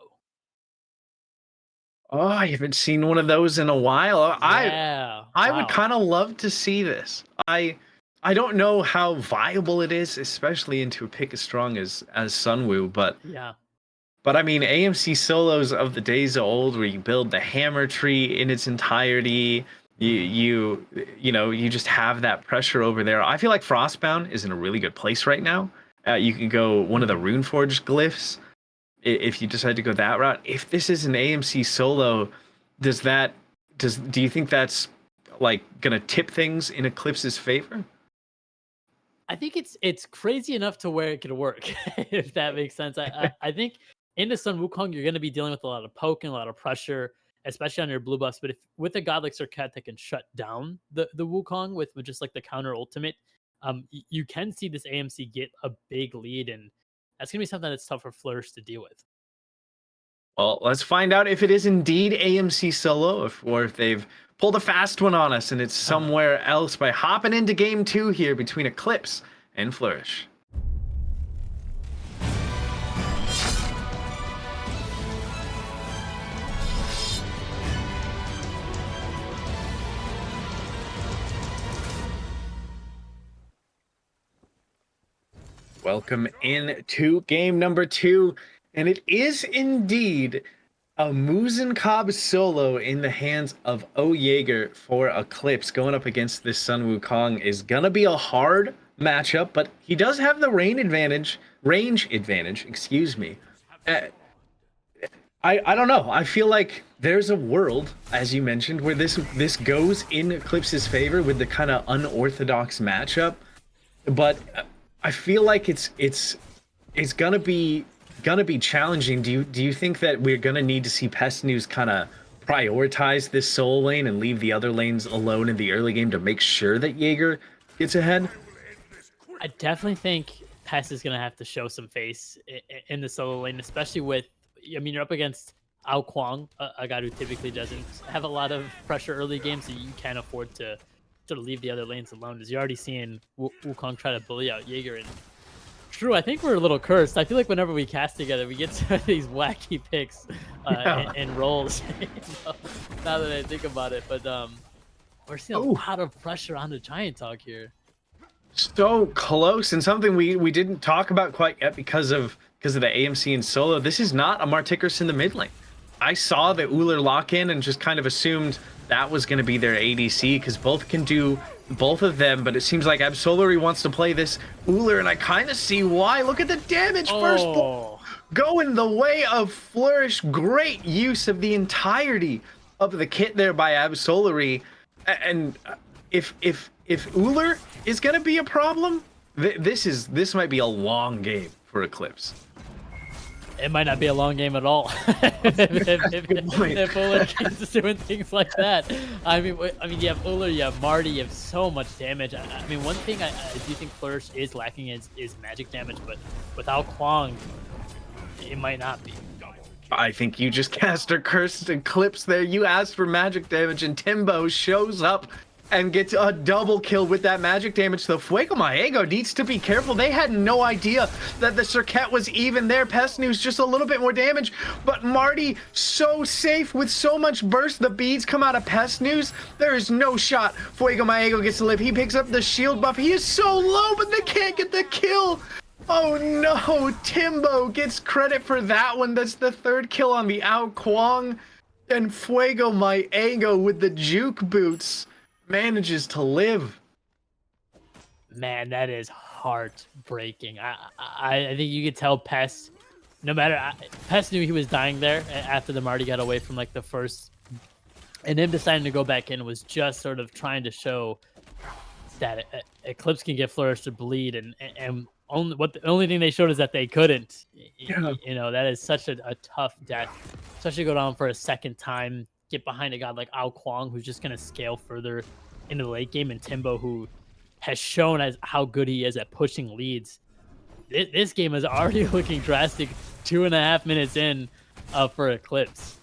Oh, I haven't seen one of those in a while. Yeah, I would wow, kind of love to see this. I don't know how viable it is, especially into a pick as strong as Sunwoo, yeah. but I mean AMC solos of the days of old where you build the hammer tree in its entirety. Mhm. You just have that pressure over there. I feel like Frostbound is in a really good place right now. You can go one of the Mhm. Runeforge glyphs if you decide to go that route. If this is an AMC solo, does that do you think that's like gonna tip things in Eclipse's favor? I think it's crazy enough to where it could work, if that makes sense. I think into Sun Wukong, you're going to be dealing with a lot of poke and a lot of pressure, especially on your blue buffs. But if with a god like Serket that can shut down the Wukong with just like the counter ultimate, you can see this AMC get a big lead, and that's gonna be something that's tough for Flourish to deal with. Well, let's find out if it is indeed AMC solo, or if they've pulled a fast one on us and it's Uh-huh. somewhere else by hopping into game two here between Eclipse and Flourish. Welcome in to game number two, and it is indeed a Muzen Cobb solo in the hands of oJaeger for Eclipse. Going up against this Sun Wukong is gonna be a hard matchup, but he does have the range advantage, excuse me. Uh, I don't know. I feel like there's a world, as you mentioned, where this goes in Eclipse's favor with the kind of unorthodox matchup, but I feel like it's gonna be challenging. Do you think that we're gonna need to see Pest News kind of prioritize this soul lane and leave the other lanes alone in the early game to make sure that Jaeger gets ahead? I definitely think Pest is gonna have to show some face in the solo lane, especially with. I mean, you're up against Ao Kwang, a guy who typically doesn't have a lot of pressure early games, so you can't afford to sort of leave the other lanes alone. As you're already seeing Wukong try to bully out Jaeger. And True, I think we're a little cursed. I feel like whenever we cast together, we get to these wacky picks Yeah. and rolls. You know, now that I think about it, but we're seeing a Oh, lot of pressure on the Giant Dog here. so close, and something we didn't talk about quite yet because of the AMC and solo. This is not a Martikers in the mid lane. I saw the Uller lock in and just kind of assumed that was going to be their ADC because both can do both of them, but it seems like Absolry wants to play this Uller, and I kind of see why. Look at the damage. First blow Oh, going the way of Flourish. Great use of the entirety of the kit there by Absolry. And if Uller is going to be a problem, this might be a long game for Eclipse. it might not be a long game at all if Uller keeps doing things like that. I mean, you have Uller, you have Marty, you have so much damage. I mean, one thing I do think Flourish is lacking is magic damage, but without Kwang, it might not be. I think you just cast a cursed Eclipse there. You asked for magic damage, and Timbo shows up and gets a double kill with that magic damage. So FuegoMyEggo needs to be careful. They had no idea that the Circuit was even there. Pest News just a little bit more damage, but Marty so safe with so much burst. The beads come out of Pest News. There is no shot. FuegoMyEggo gets to live. He picks up the shield buff. He is so low, but they can't get the kill. Oh no, Timbo gets credit for that one. That's the third kill on the Ao Kwang. And FuegoMyEggo with the juke boots manages to live. Man, that is heartbreaking. I think you could tell Pest, no matter, Pest knew he was dying there after the Marty got away from like the first, and him deciding to go back in was just sort of trying to show that Eclipse can get Flourish to bleed, and the only thing they showed is that they couldn't. Yeah. You know, that is such a tough death, especially go down for a second time, get behind a god like Ao Kwang, who's just going to scale further into the late game, and Timbo, who has shown as how good he is at pushing leads. This game is already looking drastic 2.5 minutes in for Eclipse.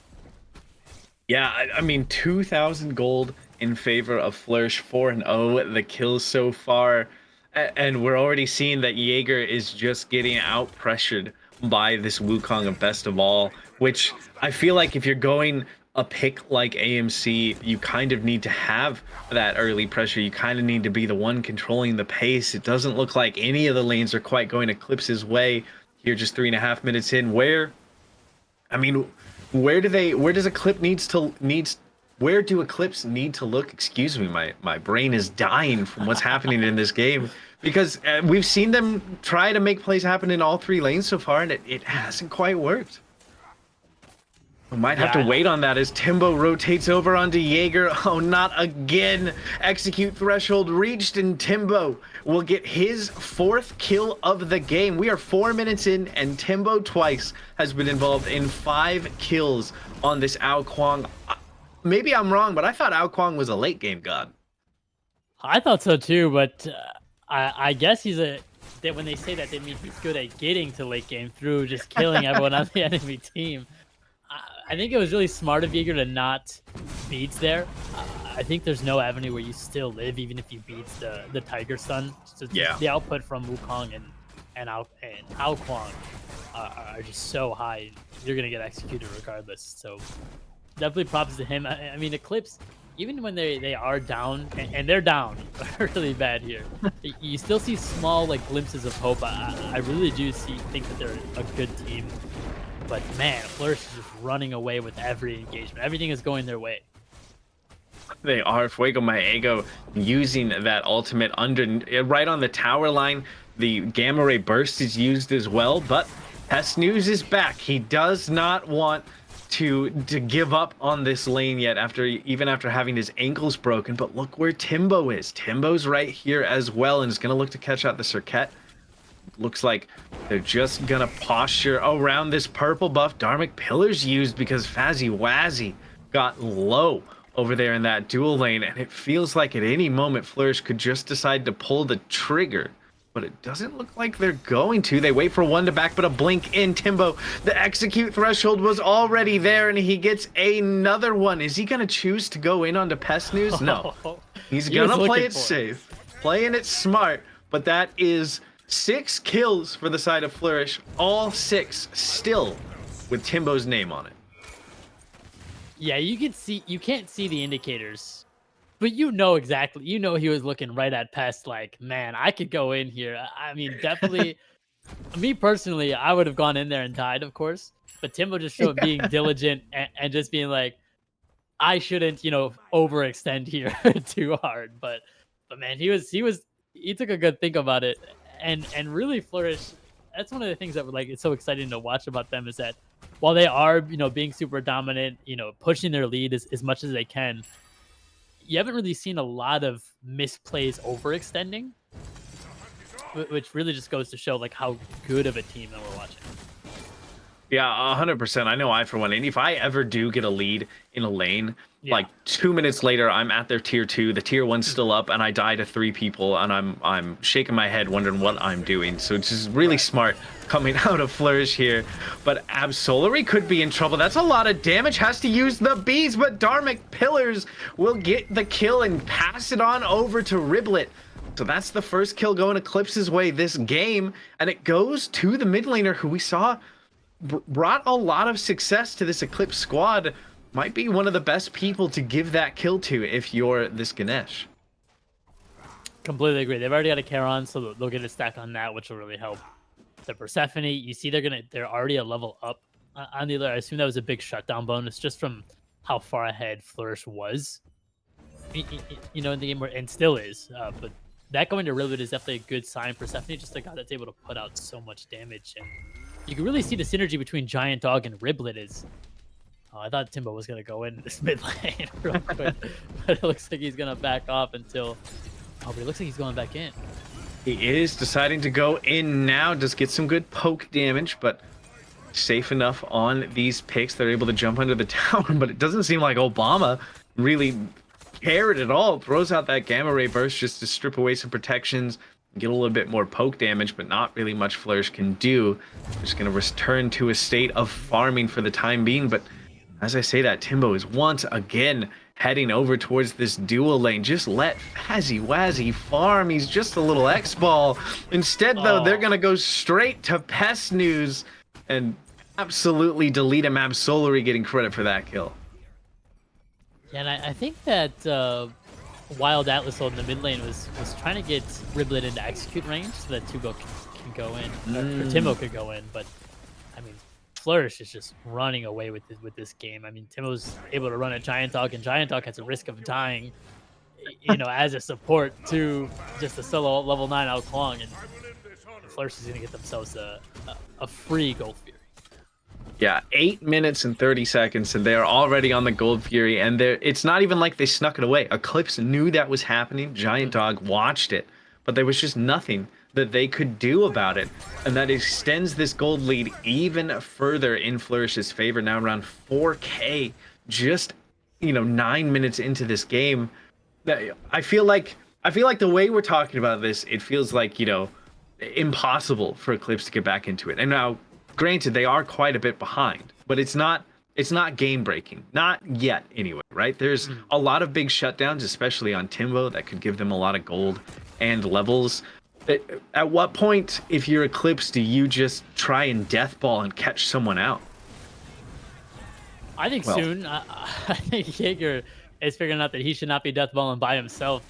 Yeah, I mean, 2,000 gold in favor of Flourish, 4-0. The kills so far. And we're already seeing that Jaeger is just getting out pressured by this Wukong of Best of All, which I feel like if you're going a pick like AMC, you kind of need to have that early pressure. You kind of need to be the one controlling the pace. It doesn't look like any of the lanes are quite going Eclipse's way here, just 3.5 minutes in. Where does Eclipse where do Eclipse need to look? Excuse me, my brain is dying from what's happening in this game, because we've seen them try to make plays happen in all 3 lanes so far, and it hasn't quite worked. We might have to wait on that as Timbo rotates over onto Jaeger. Oh, not again. Execute threshold reached, and Timbo will get his 4th kill of the game. We are 4 minutes in, and Timbo twice has been involved in 5 kills on this Ao Kwang. Maybe I'm wrong, but I thought Ao Kwang was a late game god. I thought so too, but I guess when they say that, they mean he's good at getting to late game through just killing everyone on the enemy team. I think it was really smart of Jaeger to not beats there. I think there's no avenue where you still live, even if you beat the Tiger Stun. So the output from Wukong and Ao Kwang are just so high. You're gonna get executed regardless. So definitely props to him. I mean, Eclipse, even when they are down, and they're down really bad here, you still see small like glimpses of hope. I really do think that they're a good team. But man, Flourish is just running away with every engagement. Everything is going their way. They are. FuegoMyEggo using that ultimate right on the tower line. The Gamma Ray Burst is used as well, but Pest News is back. He does not want to give up on this lane yet, even after having his ankles broken. But look where Timbo is. Timbo's right here as well, and is going to look to catch out the Circuit. Looks like they're just gonna posture around this purple buff. Dharmic Pillar's used because Fazzy Wazzy got low over there in that dual lane, and it feels like at any moment Flourish could just decide to pull the trigger, but it doesn't look like they're going to. They wait for one to back, but a blink in. Timbo, the execute threshold was already there, and he gets another one. Is he gonna choose to go in onto Pest News? No, he's gonna play it safe, playing it smart, but that is 6 kills for the side of Flourish, all 6 still with Timbo's name on it. Yeah, you can't see the indicators, but you know exactly. You know he was looking right at Pest like, man, I could go in here. I mean, definitely. Me personally, I would have gone in there and died, of course. But Timbo just showed being diligent and just being like, I shouldn't, overextend here too hard. But man, he took a good think about it. And really Flourish, that's one of the things that it's so exciting to watch about them, is that while they are, being super dominant, pushing their lead as much as they can, you haven't really seen a lot of misplays overextending, which really just goes to show how good of a team that we're watching. Yeah, 100%. I know I for one. And if I ever do get a lead in a lane, like 2 minutes later, I'm at their tier 2. The tier 1's still up, and I die to 3 people, and I'm shaking my head, wondering what I'm doing. So it's just really smart coming out of Flourish here. But Absolry could be in trouble. That's a lot of damage. Has to use the bees, but Dharmic Pillars will get the kill and pass it on over to RlbIet. So that's the first kill going Eclipse's way this game, and it goes to the mid laner who we saw brought a lot of success to this Eclipse squad. Might be one of the best people to give that kill to if you're this Ganesh. Completely agree. They've already got a Charon, so they'll get a stack on that, which will really help. The Persephone, you see they're already a level up on the other. I assume that was a big shutdown bonus just from how far ahead Flourish was, you know, in the game, and still is. But that going to RlbIet is definitely a good sign. Persephone, just a guy that's able to put out so much damage, and you can really see the synergy between Giant Dog and RlbIet is. Oh, I thought Timbo was gonna go in this mid lane real quick, but it looks like he's gonna back off until. Oh, but it looks like he's going back in. He is deciding to go in now. Does get some good poke damage, but safe enough on these picks. They're able to jump under the tower, but it doesn't seem like Obama really cared at all. Throws out that gamma ray burst just to strip away some protections, get a little bit more poke damage, but not really much Flourish can do. Just going to return to a state of farming for the time being. But as I say that, Timbo is once again heading over towards this dual lane. Just let Fazzy Wazzy farm. He's just a little X-ball. Instead, though, they're going to go straight to Pest News and absolutely delete him. Absolry getting credit for that kill. Yeah, and I think that Wild Atlas in the mid lane was trying to get RlbIet into execute range so that Tubo can go in, or Timbo could go in. But I mean, Flourish is just running away with this game. I mean, Timbo's able to run a Giant Dog, and Giant Dog has a risk of dying, you know, as a support to just a solo level 9 out Klong, and Flourish is gonna get themselves a free Gold Fury. Yeah, 8 minutes and 30 seconds, and they're already on the Gold Fury, and it's not even like they snuck it away. Eclipse knew that was happening. Giant Dog watched it, but there was just nothing that they could do about it, and that extends this gold lead even further in Flourish's favor. Now around 4K, just 9 minutes into this game. I feel like the way we're talking about this, it feels like impossible for Eclipse to get back into it. And now, granted, they are quite a bit behind, but it's not game breaking, not yet anyway, right? There's a lot of big shutdowns, especially on Timbo, that could give them a lot of gold and levels. At what point, if you're Eclipse, do you just try and deathball and catch someone out? I think soon. I think Jaeger is figuring out that he should not be deathballing by himself.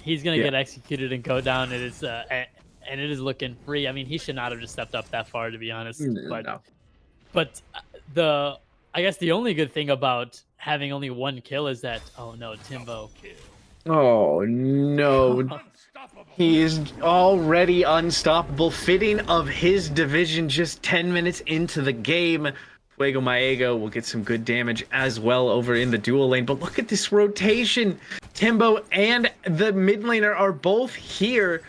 He's gonna get executed and go down. It is and it is looking free. I mean, he should not have just stepped up that far, to be honest. But I guess the only good thing about having only one kill is that Timbo. Oh no. He is already unstoppable, fitting of his division just 10 minutes into the game. FuegoMyEggo will get some good damage as well over in the dual lane. But look at this rotation. Timbo and the mid laner are both here.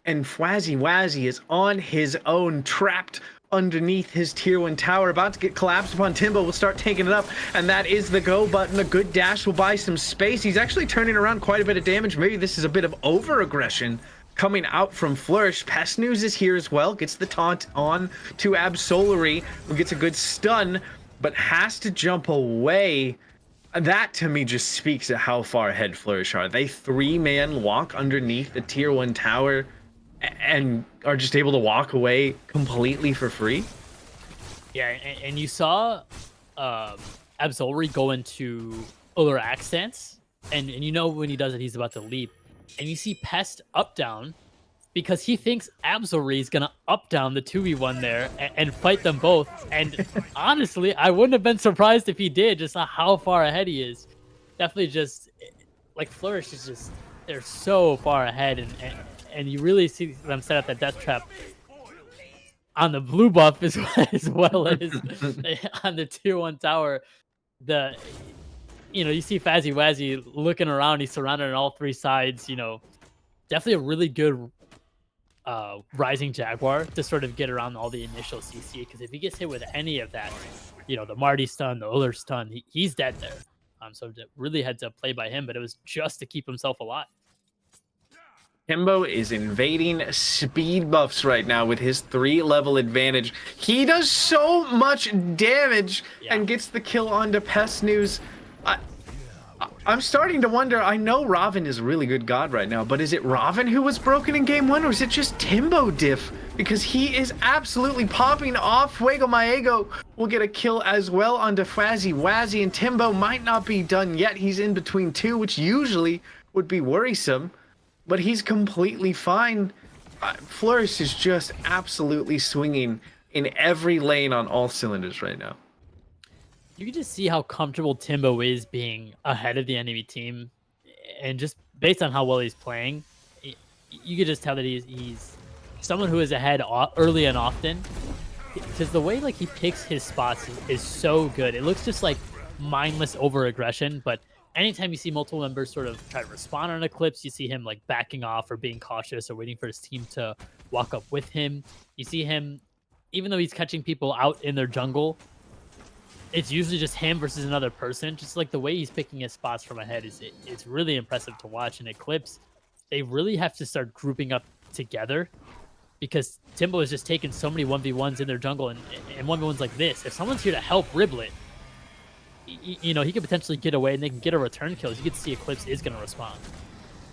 And Fwazzy Wazzy is on his own, trapped underneath his tier 1 tower, about to get collapsed upon. Timbo will start taking it up, and that is the go button. A good dash will buy some space. He's actually turning around quite a bit of damage. Maybe this is a bit of over-aggression coming out from Flourish. Pest News is here as well, gets the taunt on to Absolry, who gets a good stun, but has to jump away. That, to me, just speaks to how far ahead Flourish are. They 3-man walk underneath the tier 1 tower and are just able to walk away completely for free. Yeah, and you saw Absolry go into ObamaX stance, and when he does it, he's about to leap, and you see Pest up down because he thinks Absolry is gonna up down the 2v1 there and fight them both. And honestly, I wouldn't have been surprised if he did, just how far ahead he is. Definitely just like Flourish is just, they're so far ahead, and you really see them set up that death trap on the blue buff as well as on the tier 1 tower. You see Fazzy Wazzy looking around. He's surrounded on all 3 sides. Definitely a really good Rising Jaguar to sort of get around all the initial CC, because if he gets hit with any of that, you know, the Marty stun, the Uller stun, he's dead there. So really heads up play by him, but it was just to keep himself alive. Timbo is invading speed buffs right now with his 3-level advantage. He does so much damage and gets the kill onto Pest News. I'm starting to wonder, I know Robin is a really good god right now, but is it Robin who was broken in game 1, or is it just Timbo diff? Because he is absolutely popping off. FuegoMyEggo will get a kill as well onto Fazzy Wazzy, and Timbo might not be done yet. He's in between two, which usually would be worrisome, but he's completely fine. Flourish is just absolutely swinging in every lane on all cylinders right now. You can just see how comfortable Timbo is being ahead of the enemy team, and just based on how well he's playing, you could just tell that he's someone who is ahead early and often, because the way like he picks his spots is so good. It looks just like mindless over aggression, but anytime you see multiple members sort of try to respond on Eclipse, you see him like backing off or being cautious or waiting for his team to walk up with him. You see him, even though he's catching people out in their jungle, it's usually just him versus another person. Just like the way he's picking his spots from ahead it's really impressive to watch. And Eclipse, they really have to start grouping up together, because Timbo is just taking so many 1v1s in their jungle, and 1v1s like this. If someone's here to help RlbIet, you know, he could potentially get away and they can get a return kill. You can see Eclipse is going to respond.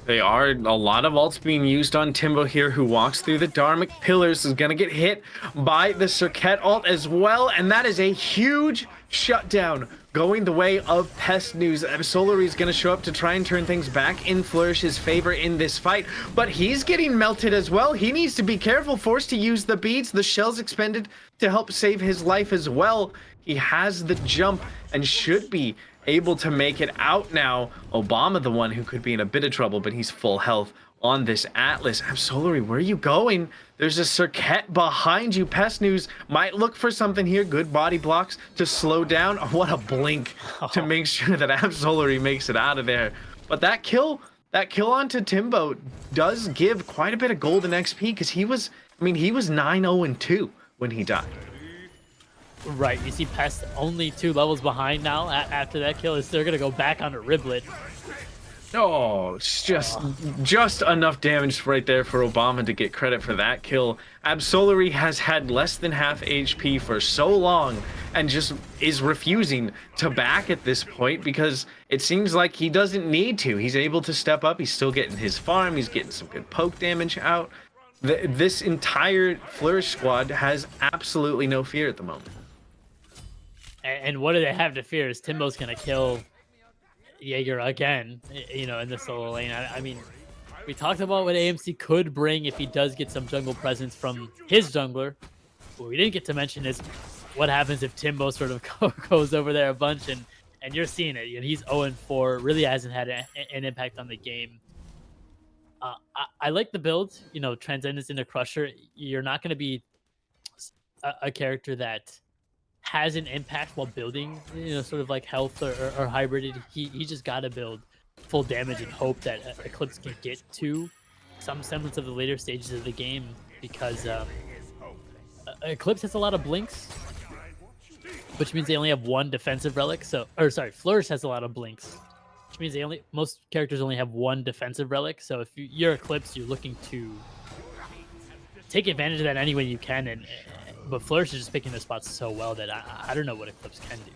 They are. A lot of ults being used on Timbo here, who walks through the Dharmic Pillars, is going to get hit by the Circuit ult as well, and that is a huge shutdown going the way of Pest News. Absolry is going to show up to try and turn things back in Flourish's favor in this fight, but he's getting melted as well. He needs to be careful, forced to use the beads. The shells expended to help save his life as well. He has the jump and should be able to make it out now. Obama, the one who could be in a bit of trouble, but he's full health on this Atlas. Absolry, where are you going? There's a Circuit behind you. Pest News might look for something here. Good body blocks to slow down. Oh, what a blink to make sure that Absolry makes it out of there. But that kill onto Timbo does give quite a bit of golden XP, because he was 9-0-2 when he died. Right, you see Pest only 2 levels behind now. After that kill, is they're gonna go back onto RlbIet. Oh, it's just enough damage right there for Obama to get credit for that kill. Absolry has had less than half HP for so long and just is refusing to back at this point, because it seems like he doesn't need to. He's able to step up. He's still getting his farm. He's getting some good poke damage out. This entire Flourish squad has absolutely no fear at the moment. And what do they have to fear? Is Timbo's gonna kill Jaeger again, you know, in the solo lane. I mean, we talked about what AMC could bring if he does get some jungle presence from his jungler. What we didn't get to mention is what happens if Timbo sort of goes over there a bunch, and you're seeing it. You know, he's 0-4, really hasn't had an impact on the game. I like the build, you know, Transcendence into Crusher. You're not going to be a character that has an impact while building, you know, sort of like health or hybrid. He just got to build full damage and hope that Eclipse can get to some semblance of the later stages of the game, because Eclipse has a lot of blinks, which means they only have 1 defensive relic. Flourish has a lot of blinks, which means most characters only have 1 defensive relic. So if you're Eclipse, you're looking to take advantage of that any way you can, but Flourish is just picking their spots so well that I don't know what Eclipse can do.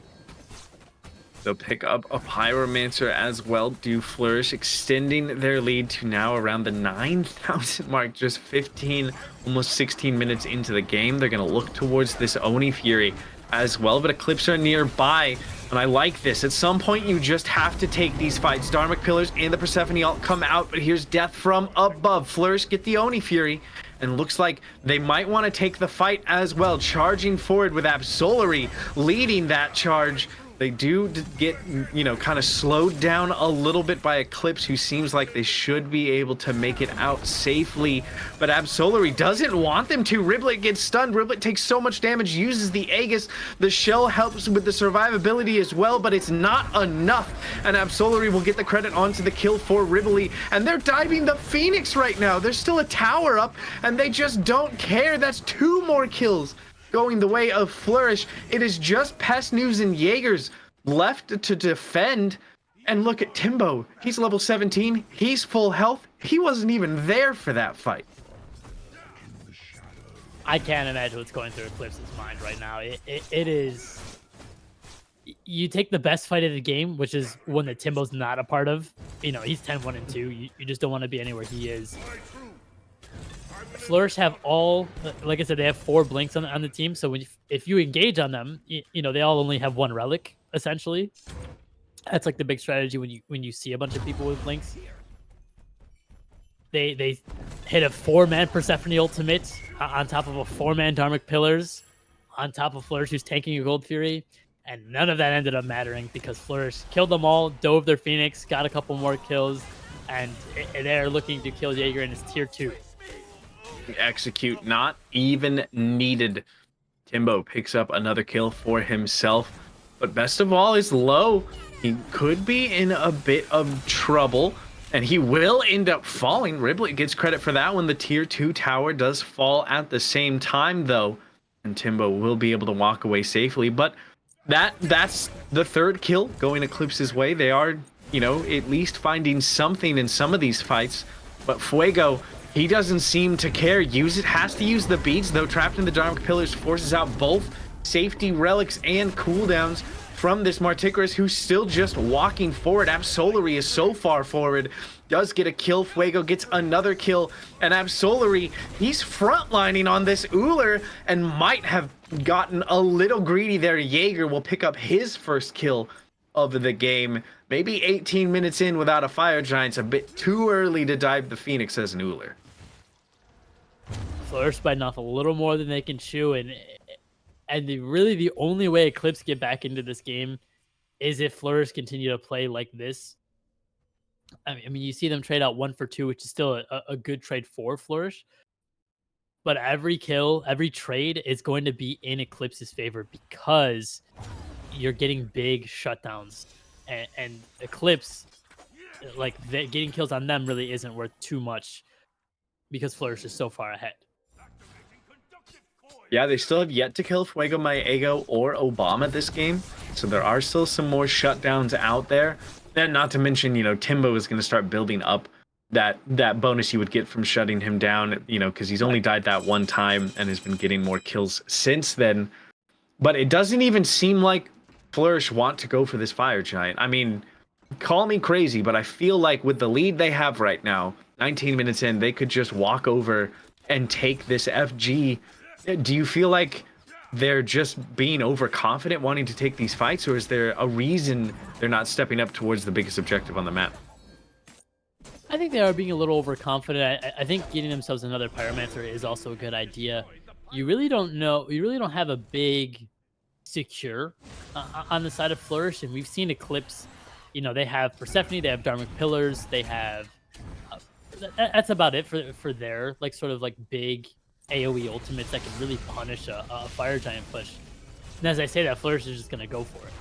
They'll pick up a Pyromancer as well. Do Flourish, extending their lead to now around the 9,000 mark, just 15, almost 16 minutes into the game. They're going to look towards this Oni Fury as well, but Eclipse are nearby, and I like this. At some point, you just have to take these fights. Dharmic Pillars and the Persephone ult come out, but here's death from above. Flourish get the Oni Fury, and looks like they might want to take the fight as well. Charging forward with Absolry leading that charge. They do get, you know, kind of slowed down a little bit by Eclipse, who seems like they should be able to make it out safely. But Absolry doesn't want them to. RlbIet gets stunned. RlbIet takes so much damage, uses the Aegis. The shell helps with the survivability as well, but it's not enough. And Absolry will get the credit onto the kill for RlbIet. And they're diving the Phoenix right now. There's still a tower up, and they just don't care. That's 2 more kills going the way of Flourish. It is just PestNews and Jaegers left to defend. And look at Timbo. He's level 17. He's full health. He wasn't even there for that fight. I can't imagine what's going through Eclipse's mind right now. It is... You take the best fight of the game, which is one that Timbo's not a part of. You know, he's 10-1-2. You just don't want to be anywhere he is. Flourish have all, like I said, they have 4 blinks on the team. So if you engage on them, you know, they all only have 1 relic, essentially. That's like the big strategy when you see a bunch of people with blinks. They hit a 4-man Persephone ultimate on top of a 4-man Dharmic Pillars, on top of Flourish, who's tanking a Gold Fury. And none of that ended up mattering because Flourish killed them all, dove their Phoenix, got a couple more kills, and they're looking to kill Jaeger in his tier 2. Execute, not even needed. Timbo picks up another kill for himself, but best of all is low. He could be in a bit of trouble, and he will end up falling. RlbIet gets credit for that when the tier 2 tower does fall at the same time, though, and Timbo will be able to walk away safely. But that's the 3rd kill going Eclipse's way. They are, you know, at least finding something in some of these fights, but Fuego, he doesn't seem to care. Has to use the beads, though. Trapped in the Dharmic Pillars forces out both safety relics and cooldowns from this Marticarus, who's still just walking forward. Absolry is so far forward, does get a kill. Fuego gets another kill, and Absolry, he's frontlining on this Uller and might have gotten a little greedy there. Jaeger will pick up his first kill of the game. Maybe 18 minutes in without a Fire Giant's a bit too early to dive the Phoenix as an Uller. Flourish biting off a little more than they can chew, and really the only way Eclipse get back into this game is if Flourish continue to play like this. I mean, you see them trade out 1 for 2, which is still a good trade for Flourish. But every kill, every trade is going to be in Eclipse's favor because you're getting big shutdowns. And Eclipse, like, getting kills on them really isn't worth too much because Flourish is so far ahead. Yeah, they still have yet to kill FuegoMyEggo or Obama this game, so there are still some more shutdowns out there. And not to mention, you know, Timbo is going to start building up that bonus you would get from shutting him down, you know, because he's only died that one time and has been getting more kills since then. But it doesn't even seem like Flourish want to go for this Fire Giant. I mean, call me crazy, but I feel like with the lead they have right now, 19 minutes in, they could just walk over and take this FG. Do you feel like they're just being overconfident wanting to take these fights, or is there a reason they're not stepping up towards the biggest objective on the map? I think they are being a little overconfident. I think getting themselves another Pyromancer is also a good idea. You really don't know. You really don't have a big secure on the side of Flourish, and we've seen Eclipse. You know, they have Persephone, they have Dharmic Pillars, they have. That's about it for their like sort of like big AoE ultimates that can really punish a Fire Giant push. And as I say that, Flourish is just gonna go for it.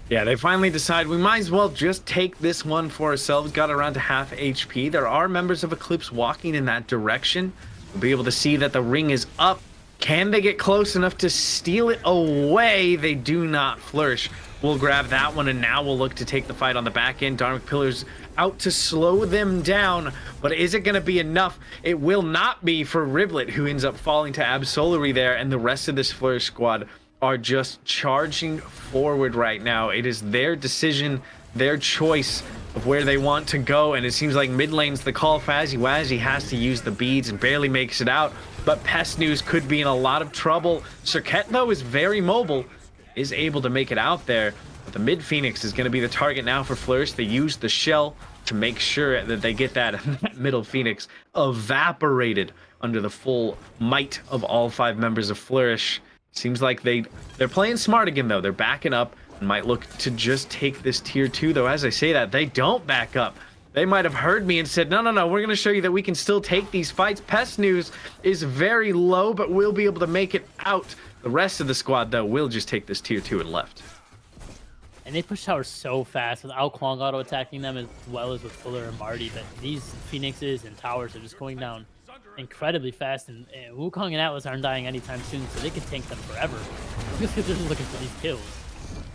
Yeah, they finally decide we might as well just take this one for ourselves. Got around to half HP. There are members of Eclipse walking in that direction. We'll be able to see that the ring is up. Can they get close enough to steal it away? They do not. Flourish will grab that one, and now we'll look to take the fight on the back end. Dharmic Pillars out to slow them down, but is it going to be enough? It will not be for RlbIet, who ends up falling to Absolry there, and the rest of this Flourish squad are just charging forward right now. It is their decision, their choice of where they want to go, and it seems like mid lane's the call. Fazzy has to use the beads and barely makes it out, but PestNews could be in a lot of trouble. Cirquet, though, is very mobile, is able to make it out there, but the mid Phoenix is going to be the target now for Flourish. They use the shell to make sure that they get that middle Phoenix evaporated under the full might of all 5 members of Flourish. Seems like they're playing smart again, though. They're backing up. and might look to just take this tier 2, though as I say that, they don't back up. They might have heard me and said, no, we're going to show you that we can still take these fights. Pest News is very low, but we'll be able to make it out. The rest of the squad, though, will just take this tier 2 and left. And they push towers so fast without Kwong auto attacking them as well as with Fuller and Marty. But these Phoenixes and towers are just going down incredibly fast. And Wukong and Atlas aren't dying anytime soon, so they can tank them forever. Just because they're just looking for these kills.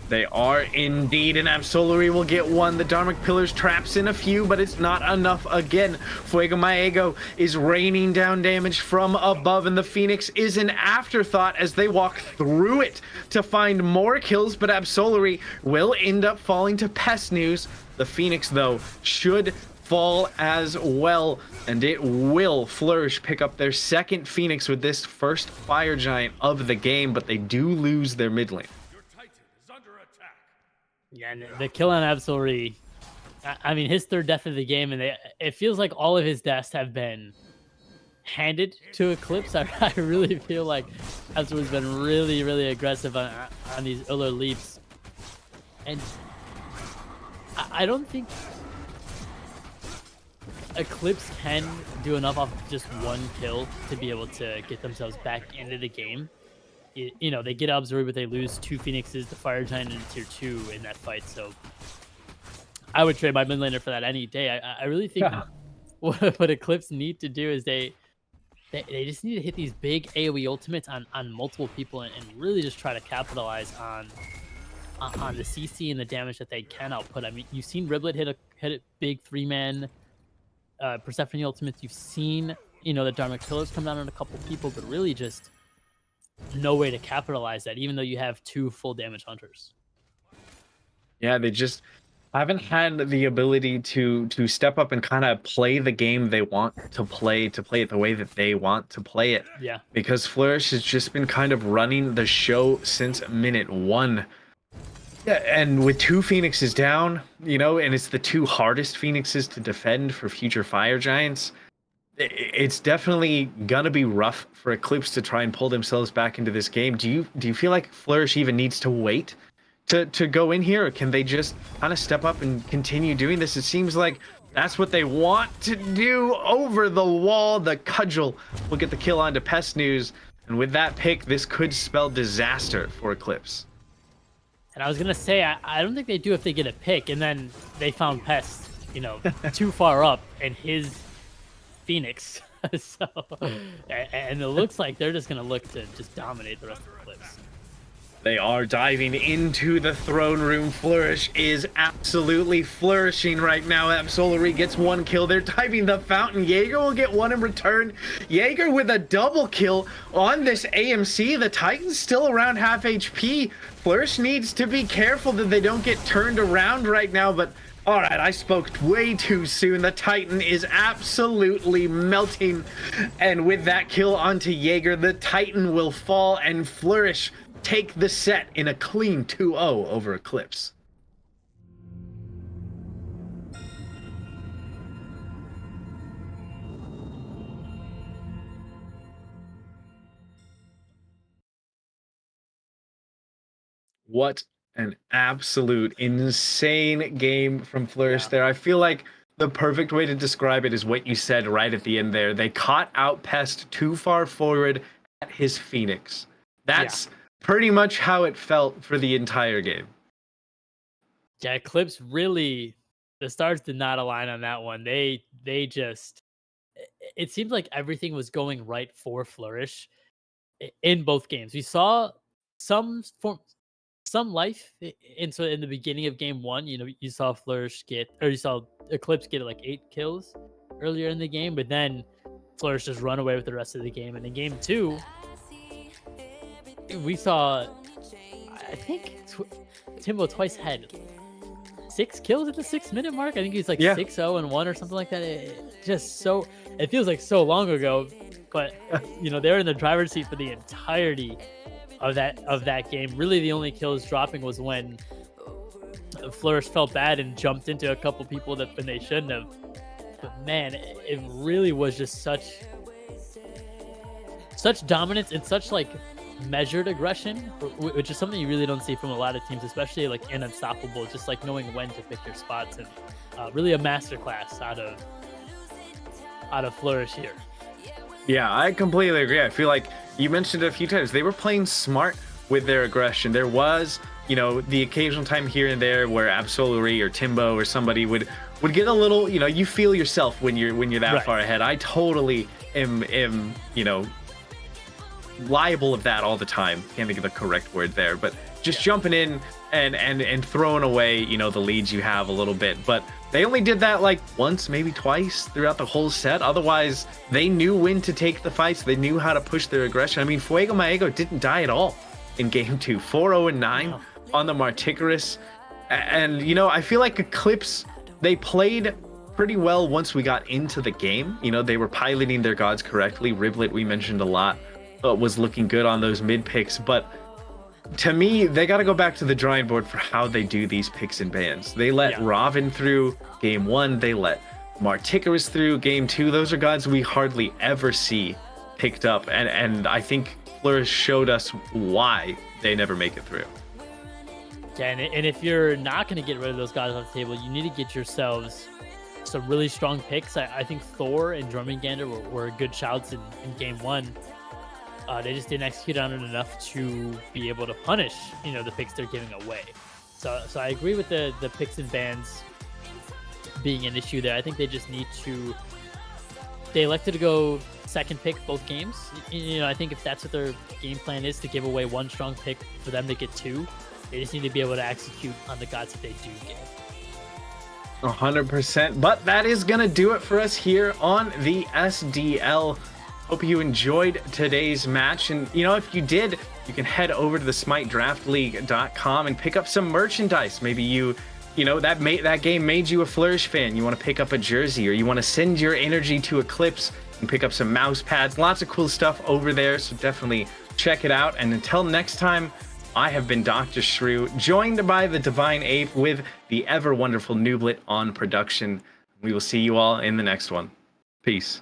They are indeed, and Absolry will get one. The Dharmic Pillars traps in a few, but it's not enough again. FuegoMyEggo is raining down damage from above, and the Phoenix is an afterthought as they walk through it to find more kills, but Absolry will end up falling to Pest News. The Phoenix, though, should fall as well, and it will. Flourish pick up their second Phoenix with this first Fire Giant of the game, but they do lose their mid lane. Yeah, and the kill on Absolry, I mean, his third death of the game, and it feels like all of his deaths have been handed to Eclipse. I really feel like Absolry's been really, really aggressive on these Uller leaps. And I don't think Eclipse can do enough off of just one kill to be able to get themselves back into the game. You know, they get Absolry, but they lose 2 Phoenixes, the Fire Giant, and tier 2 in that fight. So I would trade my mid laner for that any day. I really think what Eclipse need to do is they just need to hit these big AoE ultimates on multiple people and really just try to capitalize on the CC and the damage that they can output. I mean, you've seen RlbIet hit a big 3-man Persephone ultimates. You've seen, you know, the Dharmic Pillars come down on a couple people, but really just no way to capitalize that, even though you have 2 full damage hunters. Yeah, they just haven't had the ability to step up and kind of play the game they want to play it the way that they want to play it. Yeah. Because Flourish has just been kind of running the show since minute 1. Yeah, and with 2 Phoenixes down, you know, and it's the 2 hardest Phoenixes to defend for future Fire Giants, it's definitely gonna be rough for Eclipse to try and pull themselves back into this game. Do you feel like Flourish even needs to wait to go in here, or can they just kind of step up and continue doing this? It seems like that's what they want to do. Over the wall, the Cudgel will get the kill onto Pest News, and with that pick, this could spell disaster for Eclipse. And I was gonna say, I don't think they do if they get a pick, and then they found Pest, you know, too far up, and his Phoenix. So, and it looks like they're just gonna look to just dominate the rest of the Eclipse. They are diving into the throne room. Flourish is absolutely flourishing right now. Absolry gets 1 kill. They're diving the fountain. Jaeger will get 1 in return. Jaeger with a double kill on this AMC. The Titan's still around half HP. Flourish needs to be careful that they don't get turned around right now, but all right, I spoke way too soon. The Titan is absolutely melting. And with that kill onto Jaeger, the Titan will fall and Flourish take the set in a clean 2-0 over Eclipse. What an absolute insane game from Flourish there. I feel like the perfect way to describe it is what you said right at the end there. They caught out Pest too far forward at his Phoenix. That's pretty much how it felt for the entire game. Yeah, Eclipse really, the stars did not align on that one. They just, it seemed like everything was going right for Flourish in both games. We saw some life in the beginning of game 1. You know, you saw Eclipse get like 8 kills earlier in the game, but then Flourish just run away with the rest of the game. And in game 2, we saw, I think Timbo twice had 6 kills at the 6-minute mark. I think he's like 6-0-1 or something like that. It feels like so long ago, but you know, they're in the driver's seat for the entirety of that game. Really, the only kills dropping was when Flourish felt bad and jumped into a couple people when they shouldn't have. But man, it really was just such dominance and such like measured aggression, which is something you really don't see from a lot of teams, especially like in Unstoppable. Just like knowing when to pick your spots, and really a masterclass out of Flourish here. Yeah, I completely agree. I feel like you mentioned it a few times. They were playing smart with their aggression. There was, you know, the occasional time here and there where Absolry or Timbo or somebody would get a little, you know, you feel yourself when you're that Right. far ahead. I totally am, you know, liable of that all the time. Can't think of the correct word there, but just jumping in and throwing away, you know, the leads you have a little bit. But they only did that like once, maybe twice throughout the whole set. Otherwise, they knew when to take the fights. They knew how to push their aggression. I mean, FuegoMyEggo didn't die at all in game 2. 4-0-9 Wow. on the Marticarus. And, you know, I feel like Eclipse, they played pretty well once we got into the game. You know, they were piloting their gods correctly. RlbIet, we mentioned a lot, was looking good on those mid picks. But to me, they got to go back to the drawing board for how they do these picks and bans. They let Robin through game 1. They let Marticarus through game 2. Those are gods we hardly ever see picked up. And I think Flourish showed us why they never make it through. Yeah, and if you're not going to get rid of those guys off the table, you need to get yourselves some really strong picks. I think Thor and Jormungandr were good shouts in game 1. They just didn't execute on it enough to be able to punish, you know, the picks they're giving away. So I agree with the picks and bans being an issue there. I think they just need to. They elected to go second pick both games. You know, I think if that's what their game plan is, to give away one strong pick for them to get 2, they just need to be able to execute on the gods that they do get. 100%. But that is going to do it for us here on the SDL. Hope you enjoyed today's match. And, you know, if you did, you can head over to the SmiteDraftLeague.com and pick up some merchandise. Maybe you know, that game made you a Flourish fan. You want to pick up a jersey, or you want to send your energy to Eclipse and pick up some mouse pads. Lots of cool stuff over there. So definitely check it out. And until next time, I have been DoctahShru, joined by the DivineApe with the ever wonderful Nooblet on production. We will see you all in the next one. Peace.